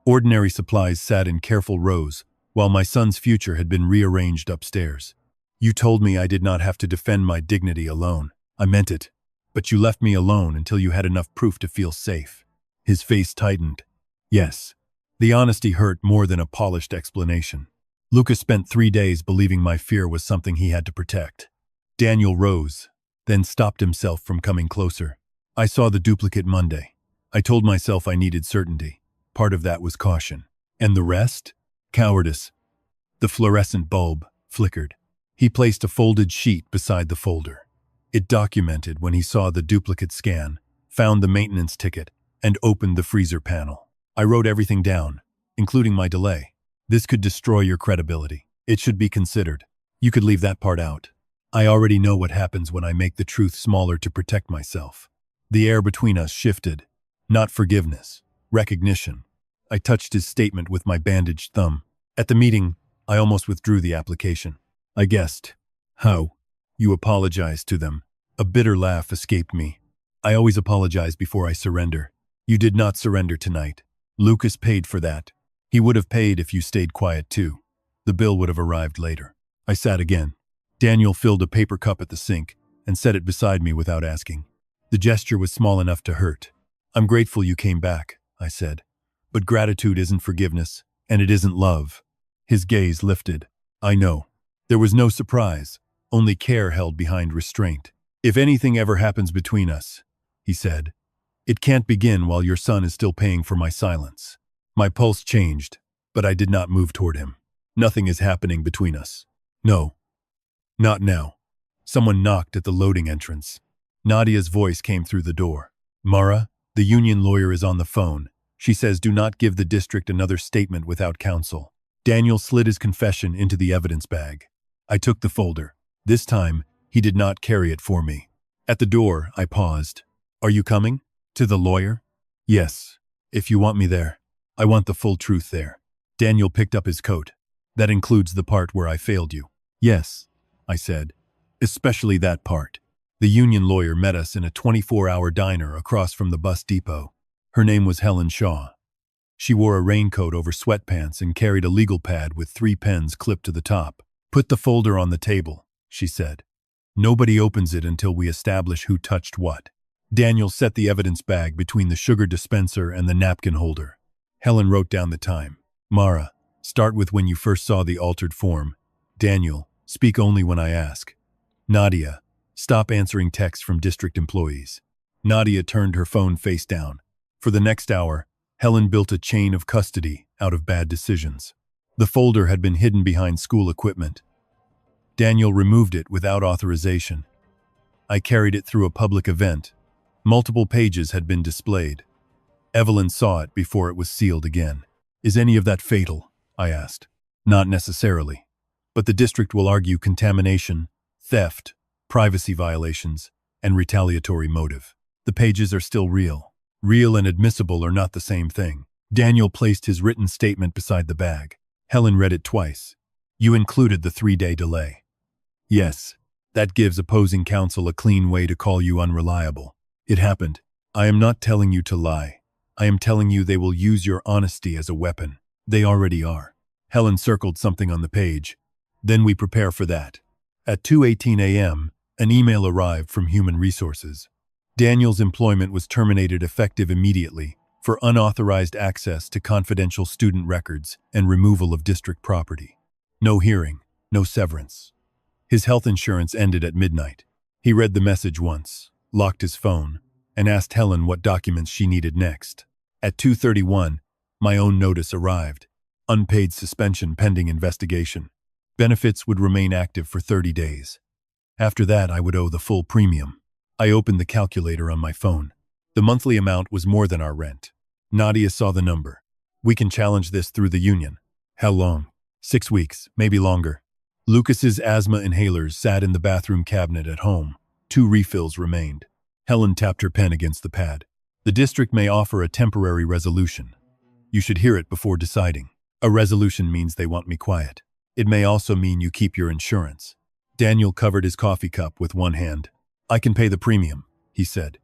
Ordinary supplies sat in careful rows, while my son's future had been rearranged upstairs. You told me I did not have to defend my dignity alone. I meant it. But you left me alone until you had enough proof to feel safe. His face tightened. Yes. The honesty hurt more than a polished explanation. Lucas spent 3 days believing my fear was something he had to protect. Daniel rose, then stopped himself from coming closer. I saw the duplicate Monday. I told myself I needed certainty. Part of that was caution. And the rest? Cowardice. The fluorescent bulb flickered. He placed a folded sheet beside the folder. It documented when he saw the duplicate scan, found the maintenance ticket, and opened the freezer panel. I wrote everything down, including my delay. This could destroy your credibility. It should be considered. You could leave that part out. I already know what happens when I make the truth smaller to protect myself. The air between us shifted. Not forgiveness, recognition. I touched his statement with my bandaged thumb. At the meeting, I almost withdrew the application. I guessed. How? You apologized to them. A bitter laugh escaped me. I always apologize before I surrender. You did not surrender tonight. Lucas paid for that. He would have paid if you stayed quiet too. The bill would have arrived later. I sat again. Daniel filled a paper cup at the sink and set it beside me without asking. The gesture was small enough to hurt. I'm grateful you came back, I said. But gratitude isn't forgiveness, and it isn't love. His gaze lifted. I know. There was no surprise, only care held behind restraint. If anything ever happens between us, he said, it can't begin while your son is still paying for my silence. My pulse changed, but I did not move toward him. Nothing is happening between us. No. Not now. Someone knocked at the loading entrance. Nadia's voice came through the door. Mara, the union lawyer is on the phone. She says do not give the district another statement without counsel. Daniel slid his confession into the evidence bag. I took the folder. This time, he did not carry it for me. At the door, I paused. Are you coming? To the lawyer? Yes, if you want me there. I want the full truth there. Daniel picked up his coat. That includes the part where I failed you. Yes, I said. Especially that part. The union lawyer met us in a 24-hour diner across from the bus depot. Her name was Helen Shaw. She wore a raincoat over sweatpants and carried a legal pad with 3 pens clipped to the top. Put the folder on the table, she said. Nobody opens it until we establish who touched what. Daniel set the evidence bag between the sugar dispenser and the napkin holder. Helen wrote down the time. Mara, start with when you first saw the altered form. Daniel, speak only when I ask. Nadia, stop answering texts from district employees. Nadia turned her phone face down. For the next hour, Helen built a chain of custody out of bad decisions. The folder had been hidden behind school equipment. Daniel removed it without authorization. I carried it through a public event. Multiple pages had been displayed. Evelyn saw it before it was sealed again. Is any of that fatal? I asked. Not necessarily. But the district will argue contamination, theft, privacy violations, and retaliatory motive. The pages are still real. Real and admissible are not the same thing. Daniel placed his written statement beside the bag. Helen read it twice. You included the 3-day delay. Yes, that gives opposing counsel a clean way to call you unreliable. It happened. I am not telling you to lie. I am telling you they will use your honesty as a weapon. They already are. Helen circled something on the page. Then we prepare for that. At 2:18 a.m., an email arrived from Human Resources. Daniel's employment was terminated effective immediately for unauthorized access to confidential student records and removal of district property. No hearing, no severance. His health insurance ended at midnight. He read the message once, locked his phone, and asked Helen what documents she needed next. At 2:31, my own notice arrived. Unpaid suspension pending investigation. Benefits would remain active for 30 days. After that, I would owe the full premium. I opened the calculator on my phone. The monthly amount was more than our rent. Nadia saw the number. We can challenge this through the union. How long? 6 weeks, maybe longer. Lucas's asthma inhalers sat in the bathroom cabinet at home. 2 refills remained. Helen tapped her pen against the pad. The district may offer a temporary resolution. You should hear it before deciding. A resolution means they want me quiet. It may also mean you keep your insurance. Daniel covered his coffee cup with one hand. I can pay the premium, he said.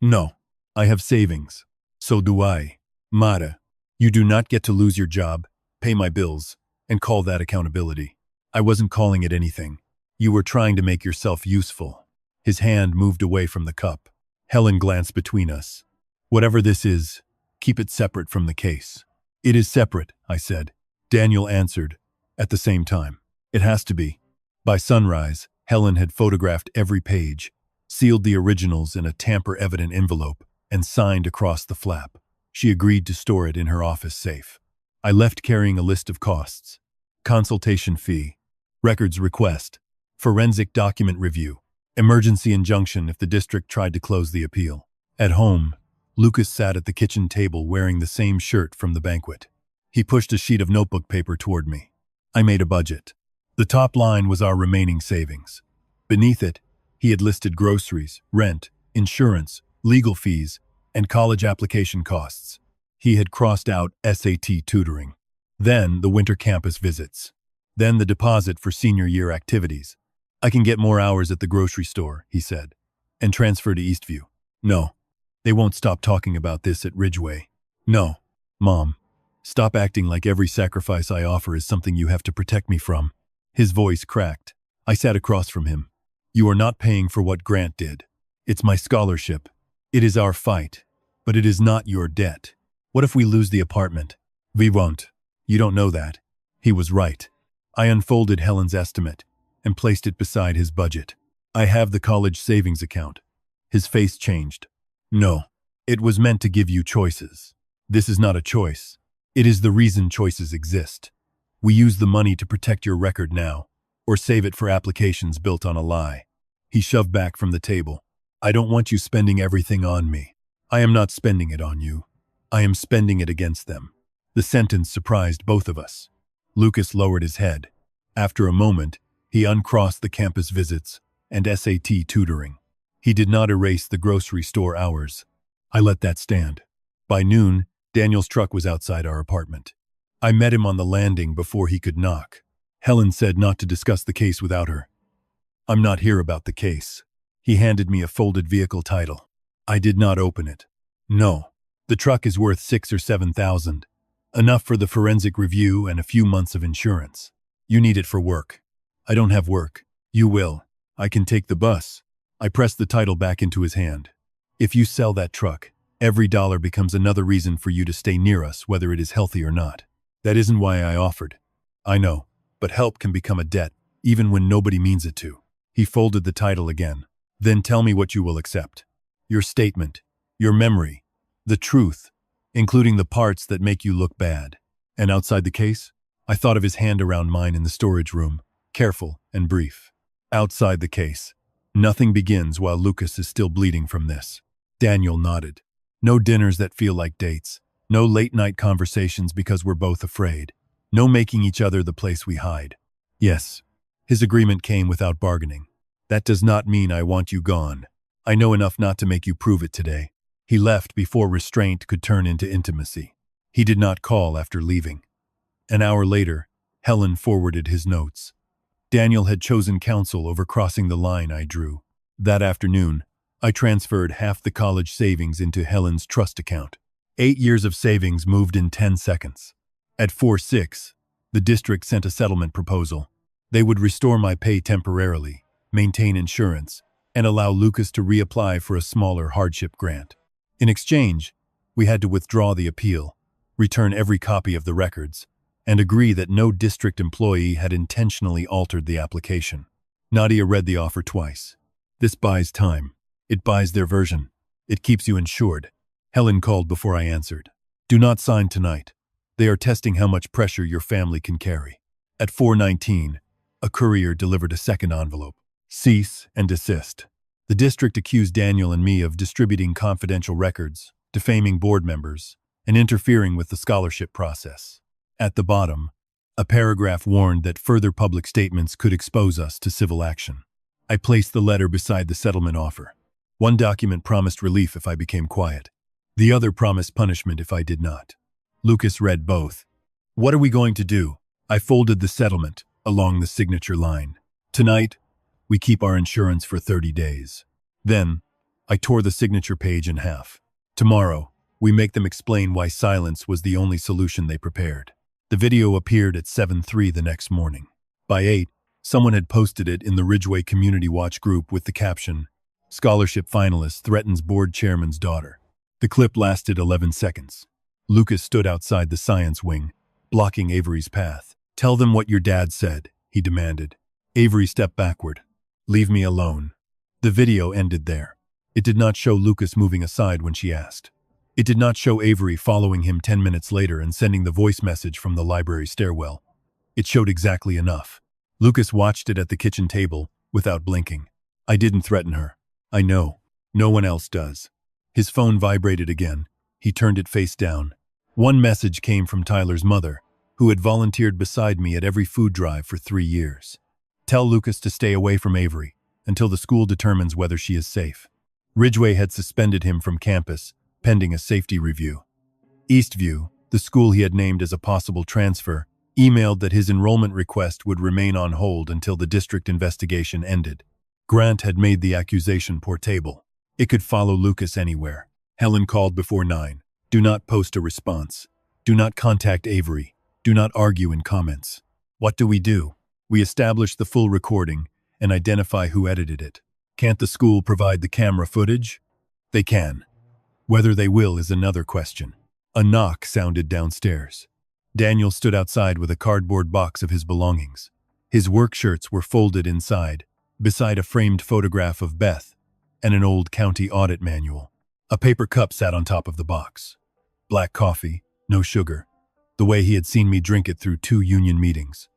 No, I have savings. So do I. Mara, you do not get to lose your job, pay my bills, and call that accountability. I wasn't calling it anything. You were trying to make yourself useful. His hand moved away from the cup. Helen glanced between us. Whatever this is, keep it separate from the case. It is separate, I said. Daniel answered, at the same time. It has to be. By sunrise, Helen had photographed every page, sealed the originals in a tamper-evident envelope, and signed across the flap. She agreed to store it in her office safe. I left carrying a list of costs. Consultation fee, records request, forensic document review, emergency injunction if the district tried to close the appeal. At home, Lucas sat at the kitchen table wearing the same shirt from the banquet. He pushed a sheet of notebook paper toward me. I made a budget. The top line was our remaining savings. Beneath it, he had listed groceries, rent, insurance, legal fees, and college application costs. He had crossed out SAT tutoring. Then the winter campus visits. Then the deposit for senior year activities. I can get more hours at the grocery store, he said, and transfer to Eastview. No, they won't stop talking about this at Ridgeway. No, Mom, stop acting like every sacrifice I offer is something you have to protect me from. His voice cracked. I sat across from him. You are not paying for what Grant did. It's my scholarship. It is our fight, but it is not your debt. What if we lose the apartment? We won't. You don't know that. He was right. I unfolded Helen's estimate and placed it beside his budget. I have the college savings account. His face changed. No, it was meant to give you choices. This is not a choice. It is the reason choices exist. We use the money to protect your record now, or save it for applications built on a lie. He shoved back from the table. I don't want you spending everything on me. I am not spending it on you. I am spending it against them. The sentence surprised both of us. Lucas lowered his head. After a moment, he uncrossed the campus visits and SAT tutoring. He did not erase the grocery store hours. I let that stand. By noon, Daniel's truck was outside our apartment. I met him on the landing before he could knock. Helen said not to discuss the case without her. I'm not here about the case. He handed me a folded vehicle title. I did not open it. No, the truck is worth $6,000 or $7,000. Enough for the forensic review and a few months of insurance. You need it for work. I don't have work. You will. I can take the bus. I pressed the title back into his hand. If you sell that truck, every dollar becomes another reason for you to stay near us, whether it is healthy or not. That isn't why I offered. I know, but help can become a debt, even when nobody means it to. He folded the title again. Then tell me what you will accept. Your statement, your memory, the truth, including the parts that make you look bad. And outside the case? I thought of his hand around mine in the storage room, careful and brief. Outside the case. Nothing begins while Lucas is still bleeding from this. Daniel nodded. No dinners that feel like dates. No late-night conversations because we're both afraid. No making each other the place we hide. Yes. His agreement came without bargaining. That does not mean I want you gone. I know enough not to make you prove it today. He left before restraint could turn into intimacy. He did not call after leaving. An hour later, Helen forwarded his notes. Daniel had chosen counsel over crossing the line I drew. That afternoon, I transferred half the college savings into Helen's trust account. 8 years of savings moved in 10 seconds. At 4/6, the district sent a settlement proposal. They would restore my pay temporarily, maintain insurance, and allow Lucas to reapply for a smaller hardship grant. In exchange, we had to withdraw the appeal, return every copy of the records, and agree that no district employee had intentionally altered the application. Nadia read the offer twice. This buys time. It buys their version. It keeps you insured. Helen called before I answered. Do not sign tonight. They are testing how much pressure your family can carry. At 4:19, a courier delivered a second envelope. Cease and desist. The district accused Daniel and me of distributing confidential records, defaming board members, and interfering with the scholarship process. At the bottom, a paragraph warned that further public statements could expose us to civil action. I placed the letter beside the settlement offer. One document promised relief if I became quiet. The other promised punishment if I did not. Lucas read both. What are we going to do? I folded the settlement along the signature line. Tonight, we keep our insurance for 30 days. Then, I tore the signature page in half. Tomorrow, we make them explain why silence was the only solution they prepared. The video appeared at 7:03 the next morning. By 8, someone had posted it in the Ridgeway Community Watch group with the caption, "Scholarship finalist threatens board chairman's daughter." The clip lasted 11 seconds. Lucas stood outside the science wing, blocking Avery's path. "Tell them what your dad said," he demanded. Avery stepped backward. "Leave me alone." The video ended there. It did not show Lucas moving aside when she asked. It did not show Avery following him 10 minutes later and sending the voice message from the library stairwell. It showed exactly enough. Lucas watched it at the kitchen table, without blinking. I didn't threaten her. I know. No one else does. His phone vibrated again. He turned it face down. One message came from Tyler's mother, who had volunteered beside me at every food drive for 3 years. "Tell Lucas to stay away from Avery until the school determines whether she is safe." Ridgeway had suspended him from campus, pending a safety review. Eastview, the school he had named as a possible transfer, emailed that his enrollment request would remain on hold until the district investigation ended. Grant had made the accusation portable. It could follow Lucas anywhere. Helen called before 9. Do not post a response. Do not contact Avery. Do not argue in comments. What do? We establish the full recording and identify who edited it. Can't the school provide the camera footage? They can. Whether they will is another question. A knock sounded downstairs. Daniel stood outside with a cardboard box of his belongings. His work shirts were folded inside, beside a framed photograph of Beth and an old county audit manual. A paper cup sat on top of the box. Black coffee, no sugar, the way he had seen me drink it through 2 union meetings.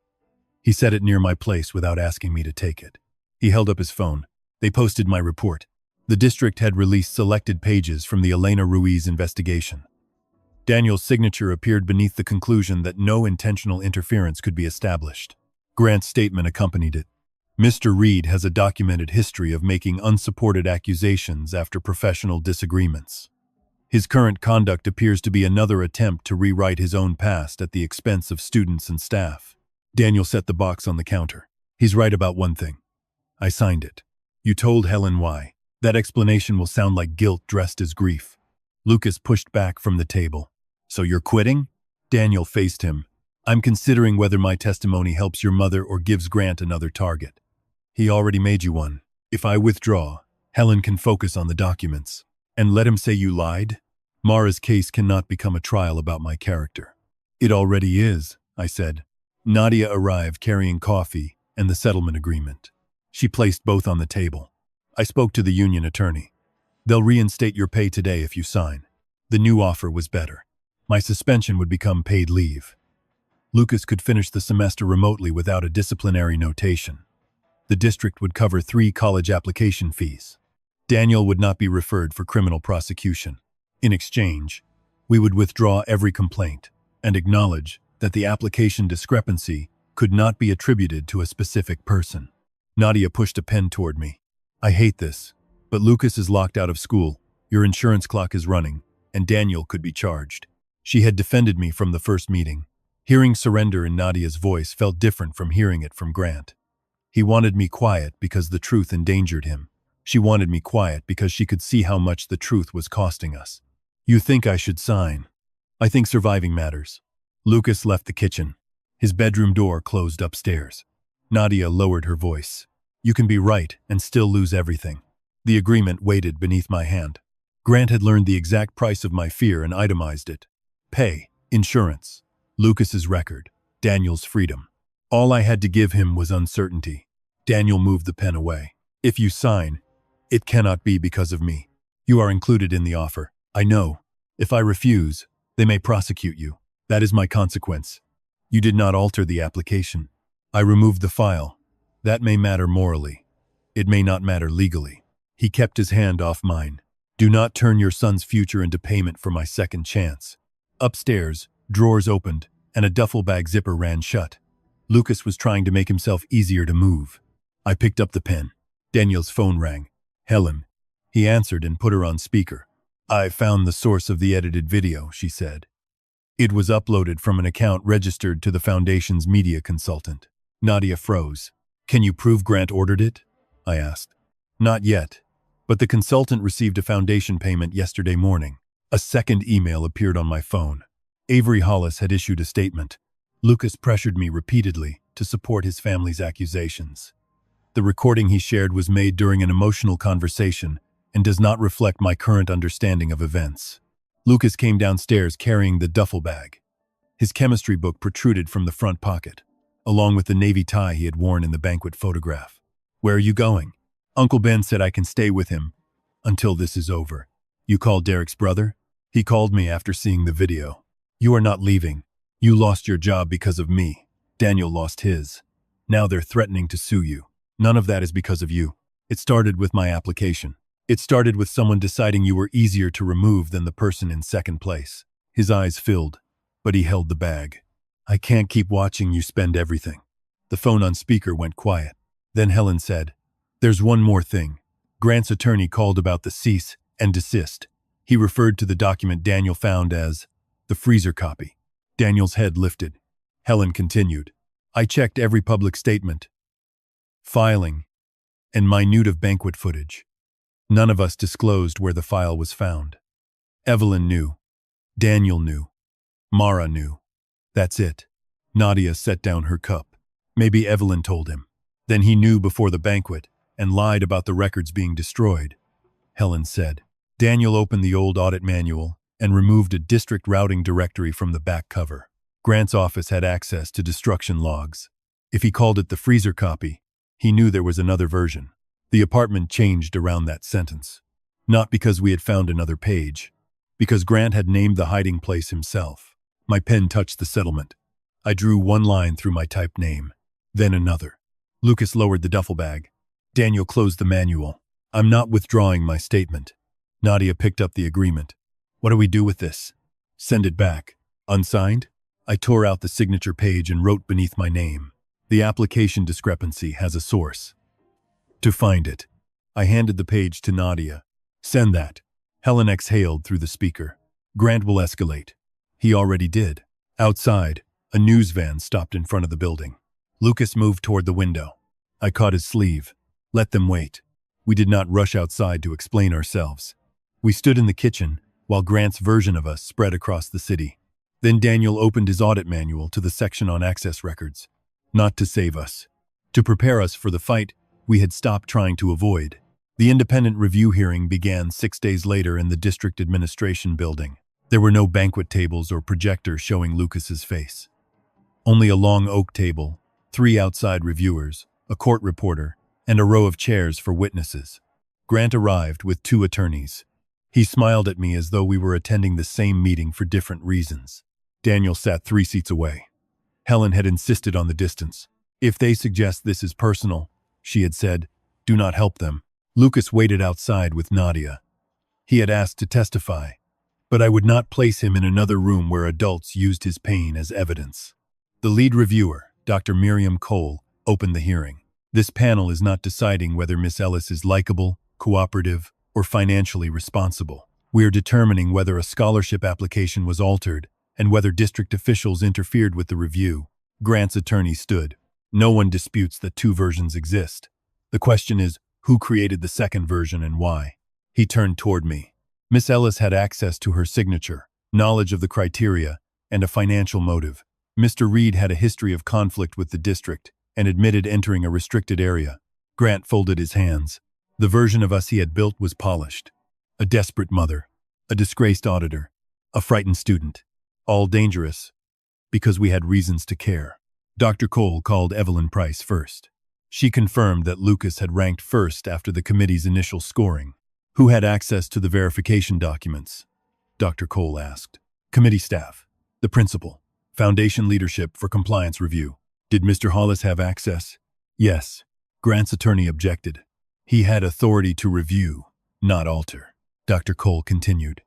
He set it near my place without asking me to take it. He held up his phone. They posted my report. The district had released selected pages from the Elena Ruiz investigation. Daniel's signature appeared beneath the conclusion that no intentional interference could be established. Grant's statement accompanied it. Mr. Reed has a documented history of making unsupported accusations after professional disagreements. His current conduct appears to be another attempt to rewrite his own past at the expense of students and staff. Daniel set the box on the counter. He's right about one thing. I signed it. You told Helen why. That explanation will sound like guilt dressed as grief. Lucas pushed back from the table. So you're quitting? Daniel faced him. I'm considering whether my testimony helps your mother or gives Grant another target. He already made you one. If I withdraw, Helen can focus on the documents. And let him say you lied? Mara's case cannot become a trial about my character. It already is, I said. Nadia arrived carrying coffee and the settlement agreement. She placed both on the table. I spoke to the union attorney. They'll reinstate your pay today if you sign. The new offer was better. My suspension would become paid leave. Lucas could finish the semester remotely without a disciplinary notation. The district would cover 3 college application fees. Daniel would not be referred for criminal prosecution. In exchange, we would withdraw every complaint and acknowledge that the application discrepancy could not be attributed to a specific person. Nadia pushed a pen toward me. I hate this, but Lucas is locked out of school, your insurance clock is running, and Daniel could be charged. She had defended me from the first meeting. Hearing surrender in Nadia's voice felt different from hearing it from Grant. He wanted me quiet because the truth endangered him. She wanted me quiet because she could see how much the truth was costing us. You think I should sign? I think surviving matters. Lucas left the kitchen. His bedroom door closed upstairs. Nadia lowered her voice. You can be right and still lose everything. The agreement waited beneath my hand. Grant had learned the exact price of my fear and itemized it. Pay, insurance, Lucas's record, Daniel's freedom. All I had to give him was uncertainty. Daniel moved the pen away. If you sign, it cannot be because of me. You are included in the offer. I know. If I refuse, they may prosecute you. That is my consequence. You did not alter the application. I removed the file. That may matter morally. It may not matter legally. He kept his hand off mine. Do not turn your son's future into payment for my second chance. Upstairs, drawers opened, and a duffel bag zipper ran shut. Lucas was trying to make himself easier to move. I picked up the pen. Daniel's phone rang. Helen. He answered and put her on speaker. I found the source of the edited video, she said. It was uploaded from an account registered to the Foundation's media consultant. Nadia froze. Can you prove Grant ordered it? I asked. Not yet, but the consultant received a Foundation payment yesterday morning. A second email appeared on my phone. Avery Hollis had issued a statement. Lucas pressured me repeatedly to support his family's accusations. The recording he shared was made during an emotional conversation and does not reflect my current understanding of events. Lucas came downstairs carrying the duffel bag. His chemistry book protruded from the front pocket, along with the navy tie he had worn in the banquet photograph. Where are you going? Uncle Ben said I can stay with him until this is over. You called Derek's brother? He called me after seeing the video. You are not leaving. You lost your job because of me. Daniel lost his. Now they're threatening to sue you. None of that is because of you. It started with my application. It started with someone deciding you were easier to remove than the person in second place. His eyes filled, but he held the bag. I can't keep watching you spend everything. The phone on speaker went quiet. Then Helen said, There's one more thing. Grant's attorney called about the cease and desist. He referred to the document Daniel found as the freezer copy. Daniel's head lifted. Helen continued, I checked every public statement, filing, and minute of banquet footage. None of us disclosed where the file was found. Evelyn knew. Daniel knew. Mara knew. That's it. Nadia set down her cup. Maybe Evelyn told him. Then he knew before the banquet and lied about the records being destroyed. Helen said. Daniel opened the old audit manual and removed a district routing directory from the back cover. Grant's office had access to destruction logs. If he called it the freezer copy, he knew there was another version. The apartment changed around that sentence. Not because we had found another page, because Grant had named the hiding place himself. My pen touched the settlement. I drew one line through my typed name, then another. Lucas lowered the duffel bag. Daniel closed the manual. I'm not withdrawing my statement. Nadia picked up the agreement. What do we do with this? Send it back. Unsigned? I tore out the signature page and wrote beneath my name. The application discrepancy has a source. To find it, I handed the page to Nadia. Send that. Helen exhaled through the speaker. Grant will escalate. He already did. Outside, a news van stopped in front of the building. Lucas moved toward the window. I caught his sleeve. Let them wait. We did not rush outside to explain ourselves. We stood in the kitchen while Grant's version of us spread across the city. Then Daniel opened his audit manual to the section on access records. Not to save us. To prepare us for the fight we had stopped trying to avoid. The independent review hearing began 6 days later in the district administration building. There were no banquet tables or projectors showing Lucas's face. Only a long oak table, 3 outside reviewers, a court reporter, and a row of chairs for witnesses. Grant arrived with 2 attorneys. He smiled at me as though we were attending the same meeting for different reasons. Daniel sat 3 seats away. Helen had insisted on the distance. If they suggest this is personal, she had said, do not help them. Lucas waited outside with Nadia. He had asked to testify, but I would not place him in another room where adults used his pain as evidence. The lead reviewer, Dr. Miriam Cole, opened the hearing. This panel is not deciding whether Miss Ellis is likable, cooperative, or financially responsible. We are determining whether a scholarship application was altered and whether district officials interfered with the review. Grant's attorney stood. No one disputes that 2 versions exist. The question is, who created the second version and why? He turned toward me. Miss Ellis had access to her signature, knowledge of the criteria, and a financial motive. Mr. Reed had a history of conflict with the district and admitted entering a restricted area. Grant folded his hands. The version of us he had built was polished. A desperate mother, a disgraced auditor, a frightened student. All dangerous, because we had reasons to care. Dr. Cole called Evelyn Price first. She confirmed that Lucas had ranked first after the committee's initial scoring. Who had access to the verification documents? Dr. Cole asked. Committee staff, the principal, foundation leadership for compliance review. Did Mr. Hollis have access? Yes. Grant's attorney objected. He had authority to review, not alter. Dr. Cole continued.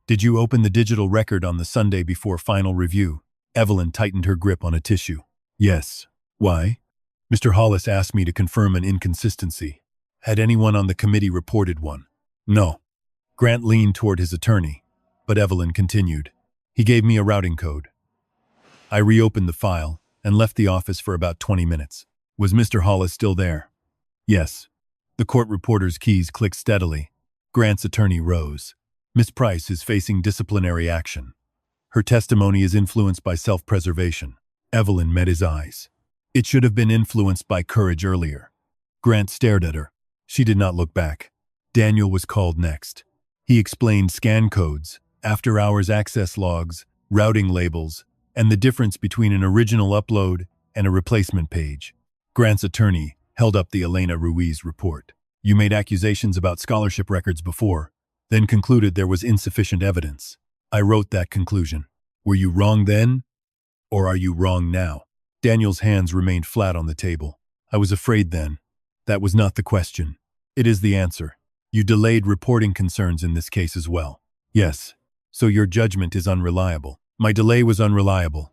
Did you open the digital record on the Sunday before final review? Evelyn tightened her grip on a tissue. Yes. Why? Mr. Hollis asked me to confirm an inconsistency. Had anyone on the committee reported one? No. Grant leaned toward his attorney, but Evelyn continued. He gave me a routing code. I reopened the file and left the office for about 20 minutes. Was Mr. Hollis still there? Yes. The court reporter's keys clicked steadily. Grant's attorney rose. Miss Price is facing disciplinary action. Her testimony is influenced by self-preservation. Evelyn met his eyes. It should have been influenced by courage earlier. Grant stared at her. She did not look back. Daniel was called next. He explained scan codes, after-hours access logs, routing labels, and the difference between an original upload and a replacement page. Grant's attorney held up the Elena Ruiz report. You made accusations about scholarship records before, then concluded there was insufficient evidence. I wrote that conclusion. Were you wrong then, or are you wrong now? Daniel's hands remained flat on the table. I was afraid then. That was not the question. It is the answer. You delayed reporting concerns in this case as well. Yes. So your judgment is unreliable. My delay was unreliable.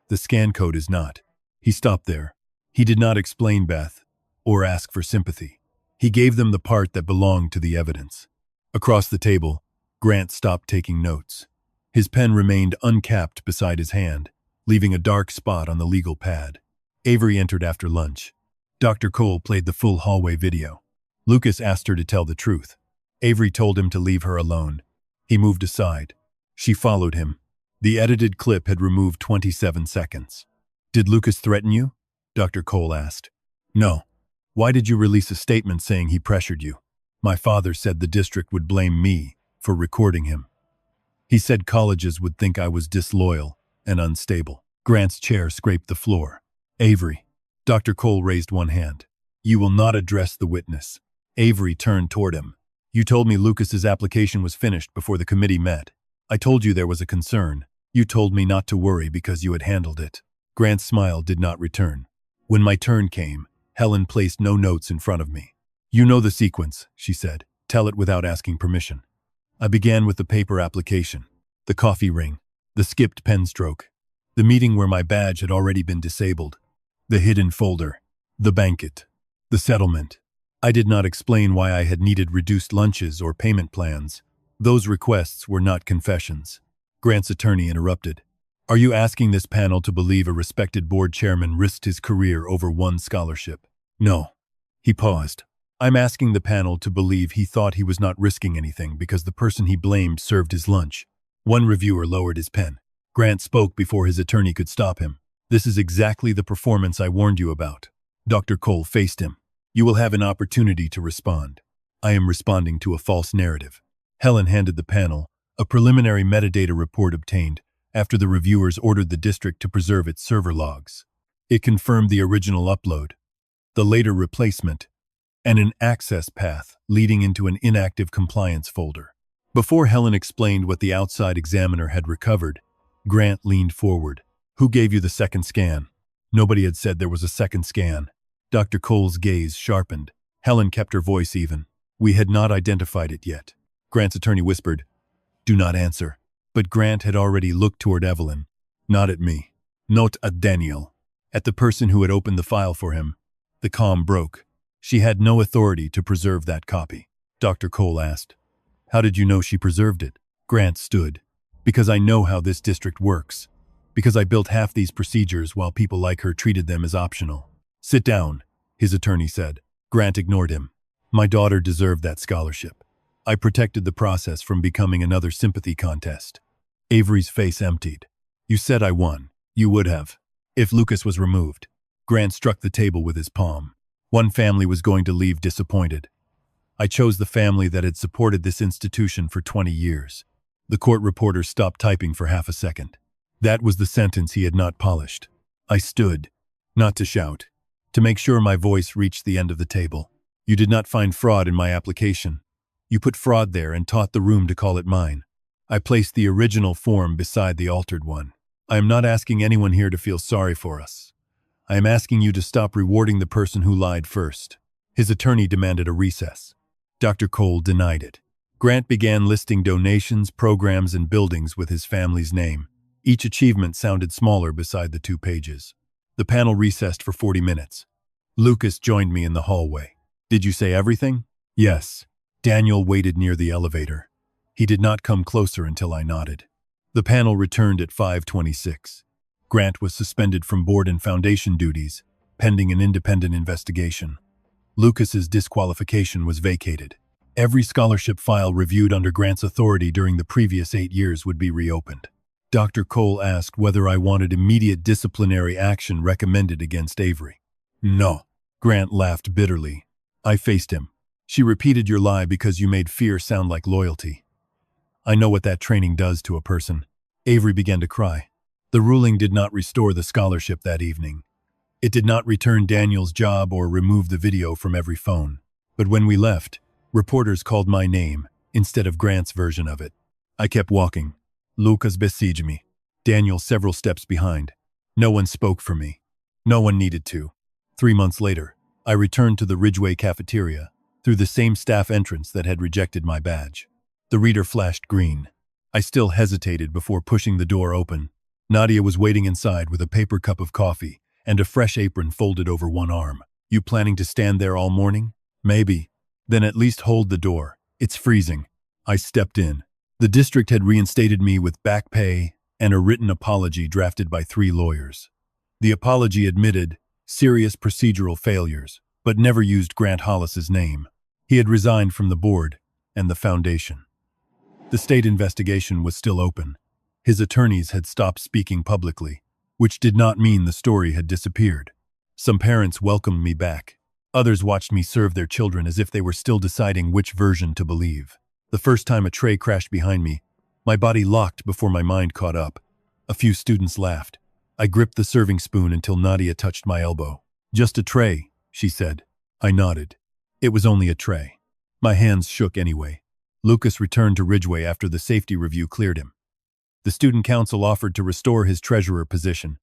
The scan code is not. He stopped there. He did not explain Beth, or ask for sympathy. He gave them the part that belonged to the evidence. Across the table, Grant stopped taking notes. His pen remained uncapped beside his hand, leaving a dark spot on the legal pad. Avery entered after lunch. Dr. Cole played the full hallway video. Lucas asked her to tell the truth. Avery told him to leave her alone. He moved aside. She followed him. The edited clip had removed 27 seconds. Did Lucas threaten you? Dr. Cole asked. No. Why did you release a statement saying he pressured you? My father said the district would blame me for recording him. He said colleges would think I was disloyal and unstable. Grant's chair scraped the floor. Avery. Dr. Cole raised one hand. You will not address the witness. Avery turned toward him. You told me Lucas's application was finished before the committee met. I told you there was a concern. You told me not to worry because you had handled it. Grant's smile did not return. When my turn came, Helen placed no notes in front of me. You know the sequence, she said. Tell it without asking permission. I began with the paper application, the coffee ring, the skipped pen stroke, the meeting where my badge had already been disabled, the hidden folder, the banquet, the settlement. I did not explain why I had needed reduced lunches or payment plans. Those requests were not confessions. Grant's attorney interrupted. Are you asking this panel to believe a respected board chairman risked his career over one scholarship? No. He paused. I'm asking the panel to believe he thought he was not risking anything because the person he blamed served his lunch. One reviewer lowered his pen. Grant spoke before his attorney could stop him. This is exactly the performance I warned you about. Dr. Cole faced him. You will have an opportunity to respond. I am responding to a false narrative. Helen handed the panel a preliminary metadata report obtained after the reviewers ordered the district to preserve its server logs. It confirmed the original upload, the later replacement, and an access path leading into an inactive compliance folder. Before Helen explained what the outside examiner had recovered, Grant leaned forward. Who gave you the second scan? Nobody had said there was a second scan. Dr. Cole's gaze sharpened. Helen kept her voice even. We had not identified it yet. Grant's attorney whispered, "Do not answer." But Grant had already looked toward Evelyn. Not at me. Not at Daniel. At the person who had opened the file for him. The calm broke. She had no authority to preserve that copy. Dr. Cole asked, "How did you know she preserved it?" Grant stood. "Because I know how this district works. Because I built half these procedures while people like her treated them as optional." "Sit down," his attorney said. Grant ignored him. "My daughter deserved that scholarship. I protected the process from becoming another sympathy contest." Avery's face emptied. "You said I won. You would have. If Lucas was removed." Grant struck the table with his palm. One family was going to leave disappointed. I chose the family that had supported this institution for 20 years. The court reporter stopped typing for half a second. That was the sentence he had not polished. I stood, not to shout, to make sure my voice reached the end of the table. "You did not find fraud in my application. You put fraud there and taught the room to call it mine. I placed the original form beside the altered one. I am not asking anyone here to feel sorry for us. I am asking you to stop rewarding the person who lied first." His attorney demanded a recess. Dr. Cole denied it. Grant began listing donations, programs, and buildings with his family's name. Each achievement sounded smaller beside the 2 pages. The panel recessed for 40 minutes. Lucas joined me in the hallway. "Did you say everything?" "Yes." Daniel waited near the elevator. He did not come closer until I nodded. The panel returned at 5:26. Grant was suspended from board and foundation duties, pending an independent investigation. Lucas's disqualification was vacated. Every scholarship file reviewed under Grant's authority during the previous 8 years would be reopened. Dr. Cole asked whether I wanted immediate disciplinary action recommended against Avery. "No." Grant laughed bitterly. I faced him. "She repeated your lie because you made fear sound like loyalty. I know what that training does to a person." Avery began to cry. The ruling did not restore the scholarship that evening. It did not return Daniel's job or remove the video from every phone. But when we left, reporters called my name instead of Grant's version of it. I kept walking. Lucas besieged me. Daniel several steps behind. No one spoke for me. No one needed to. 3 months later, I returned to the Ridgeway cafeteria through the same staff entrance that had rejected my badge. The reader flashed green. I still hesitated before pushing the door open. Nadia was waiting inside with a paper cup of coffee and a fresh apron folded over one arm. "You planning to stand there all morning?" "Maybe." "Then at least hold the door. It's freezing." I stepped in. The district had reinstated me with back pay and a written apology drafted by 3 lawyers. The apology admitted serious procedural failures, but never used Grant Hollis's name. He had resigned from the board and the foundation. The state investigation was still open. His attorneys had stopped speaking publicly, which did not mean the story had disappeared. Some parents welcomed me back. Others watched me serve their children as if they were still deciding which version to believe. The first time a tray crashed behind me, my body locked before my mind caught up. A few students laughed. I gripped the serving spoon until Nadia touched my elbow. "Just a tray," she said. I nodded. It was only a tray. My hands shook anyway. Lucas returned to Ridgeway after the safety review cleared him. The student council offered to restore his treasurer position,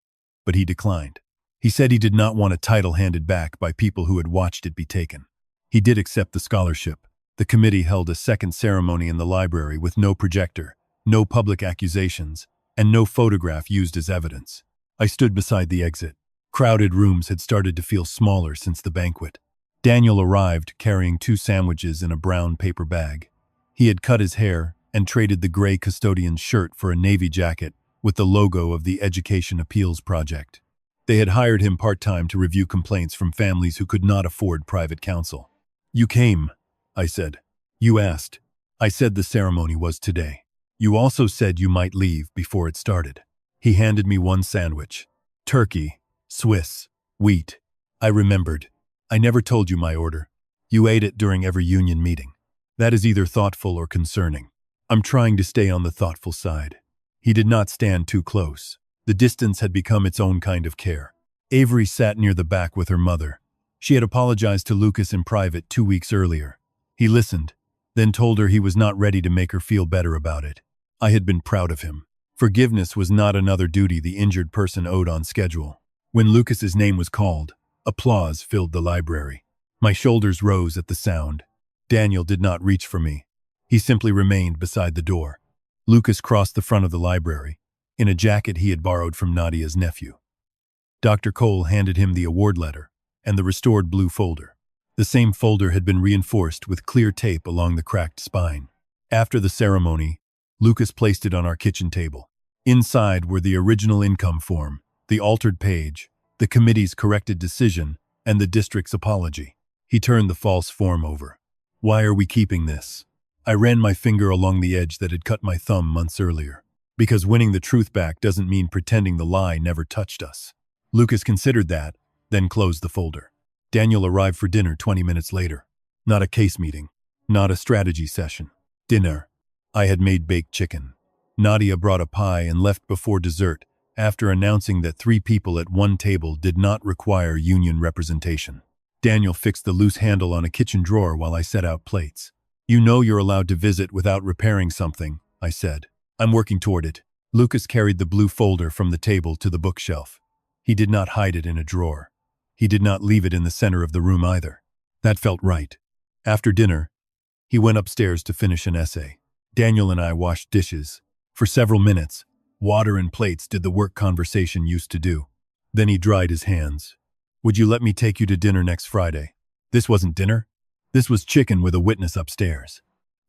but he declined. He said he did not want a title handed back by people who had watched it be taken. He did accept the scholarship. The committee held a second ceremony in the library with no projector, no public accusations, and no photograph used as evidence. I stood beside the exit. Crowded rooms had started to feel smaller since the banquet. Daniel arrived carrying 2 sandwiches in a brown paper bag. He had cut his hair and traded the gray custodian's shirt for a navy jacket with the logo of the Education Appeals Project. They had hired him part-time to review complaints from families who could not afford private counsel. "You came," I said. "You asked." I said the ceremony was today. "You also said you might leave before it started." He handed me 1 sandwich. Turkey, Swiss, wheat. I remembered. I never told you my order. You ate it during every union meeting. That is either thoughtful or concerning. I'm trying to stay on the thoughtful side. He did not stand too close. The distance had become its own kind of care. Avery sat near the back with her mother. She had apologized to Lucas in private 2 weeks earlier. He listened, then told her he was not ready to make her feel better about it. I had been proud of him. Forgiveness was not another duty the injured person owed on schedule. When Lucas's name was called, applause filled the library. My shoulders rose at the sound. Daniel did not reach for me. He simply remained beside the door. Lucas crossed the front of the library, in a jacket he had borrowed from Nadia's nephew. Dr. Cole handed him the award letter and the restored blue folder. The same folder had been reinforced with clear tape along the cracked spine. After the ceremony, Lucas placed it on our kitchen table. Inside were the original income form, the altered page, the committee's corrected decision, and the district's apology. He turned the false form over. Why are we keeping this? I ran my finger along the edge that had cut my thumb months earlier. Because winning the truth back doesn't mean pretending the lie never touched us. Lucas considered that, then closed the folder. Daniel arrived for dinner 20 minutes later. Not a case meeting. Not a strategy session. Dinner. I had made baked chicken. Nadia brought a pie and left before dessert, after announcing that 3 people at one table did not require union representation. Daniel fixed the loose handle on a kitchen drawer while I set out plates. You know you're allowed to visit without repairing something, I said. I'm working toward it. Lucas carried the blue folder from the table to the bookshelf. He did not hide it in a drawer. He did not leave it in the center of the room either. That felt right. After dinner, he went upstairs to finish an essay. Daniel and I washed dishes. For several minutes, water and plates did the work conversation used to do. Then he dried his hands. Would you let me take you to dinner next Friday? This wasn't dinner. This was chicken with a witness upstairs.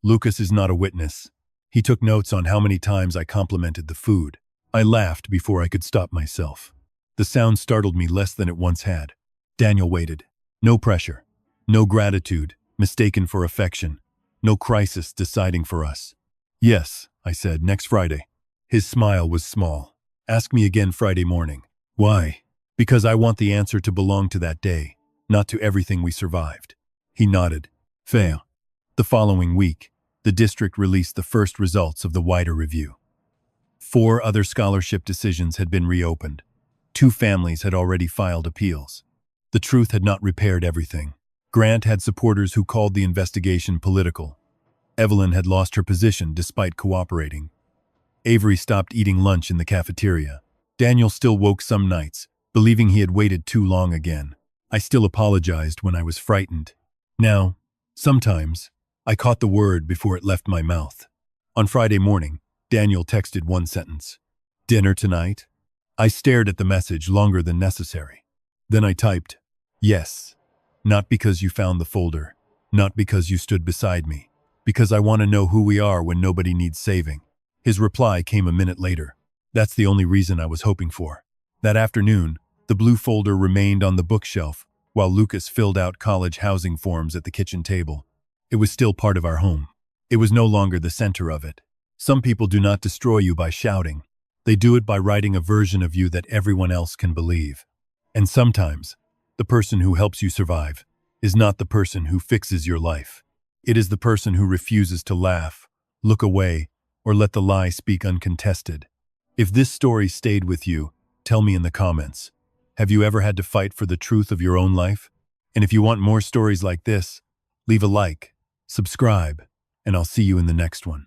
Lucas is not a witness. He took notes on how many times I complimented the food. I laughed before I could stop myself. The sound startled me less than it once had. Daniel waited. No pressure. No gratitude, mistaken for affection. No crisis deciding for us. Yes, I said, next Friday. His smile was small. Ask me again Friday morning. Why? Because I want the answer to belong to that day, not to everything we survived. He nodded. Fair. The following week, the district released the first results of the wider review. 4 other scholarship decisions had been reopened. 2 families had already filed appeals. The truth had not repaired everything. Grant had supporters who called the investigation political. Evelyn had lost her position despite cooperating. Avery stopped eating lunch in the cafeteria. Daniel still woke some nights, believing he had waited too long again. I still apologized when I was frightened. Now, sometimes, I caught the word before it left my mouth. On Friday morning, Daniel texted one sentence. Dinner tonight? I stared at the message longer than necessary. Then I typed, yes. Not because you found the folder. Not because you stood beside me. Because I want to know who we are when nobody needs saving. His reply came a minute later. That's the only reason I was hoping for. That afternoon, the blue folder remained on the bookshelf, while Lucas filled out college housing forms at the kitchen table. It was still part of our home. It was no longer the center of it. Some people do not destroy you by shouting. They do it by writing a version of you that everyone else can believe. And sometimes, the person who helps you survive is not the person who fixes your life. It is the person who refuses to laugh, look away, or let the lie speak uncontested. If this story stayed with you, tell me in the comments. Have you ever had to fight for the truth of your own life? And if you want more stories like this, leave a like, subscribe, and I'll see you in the next one.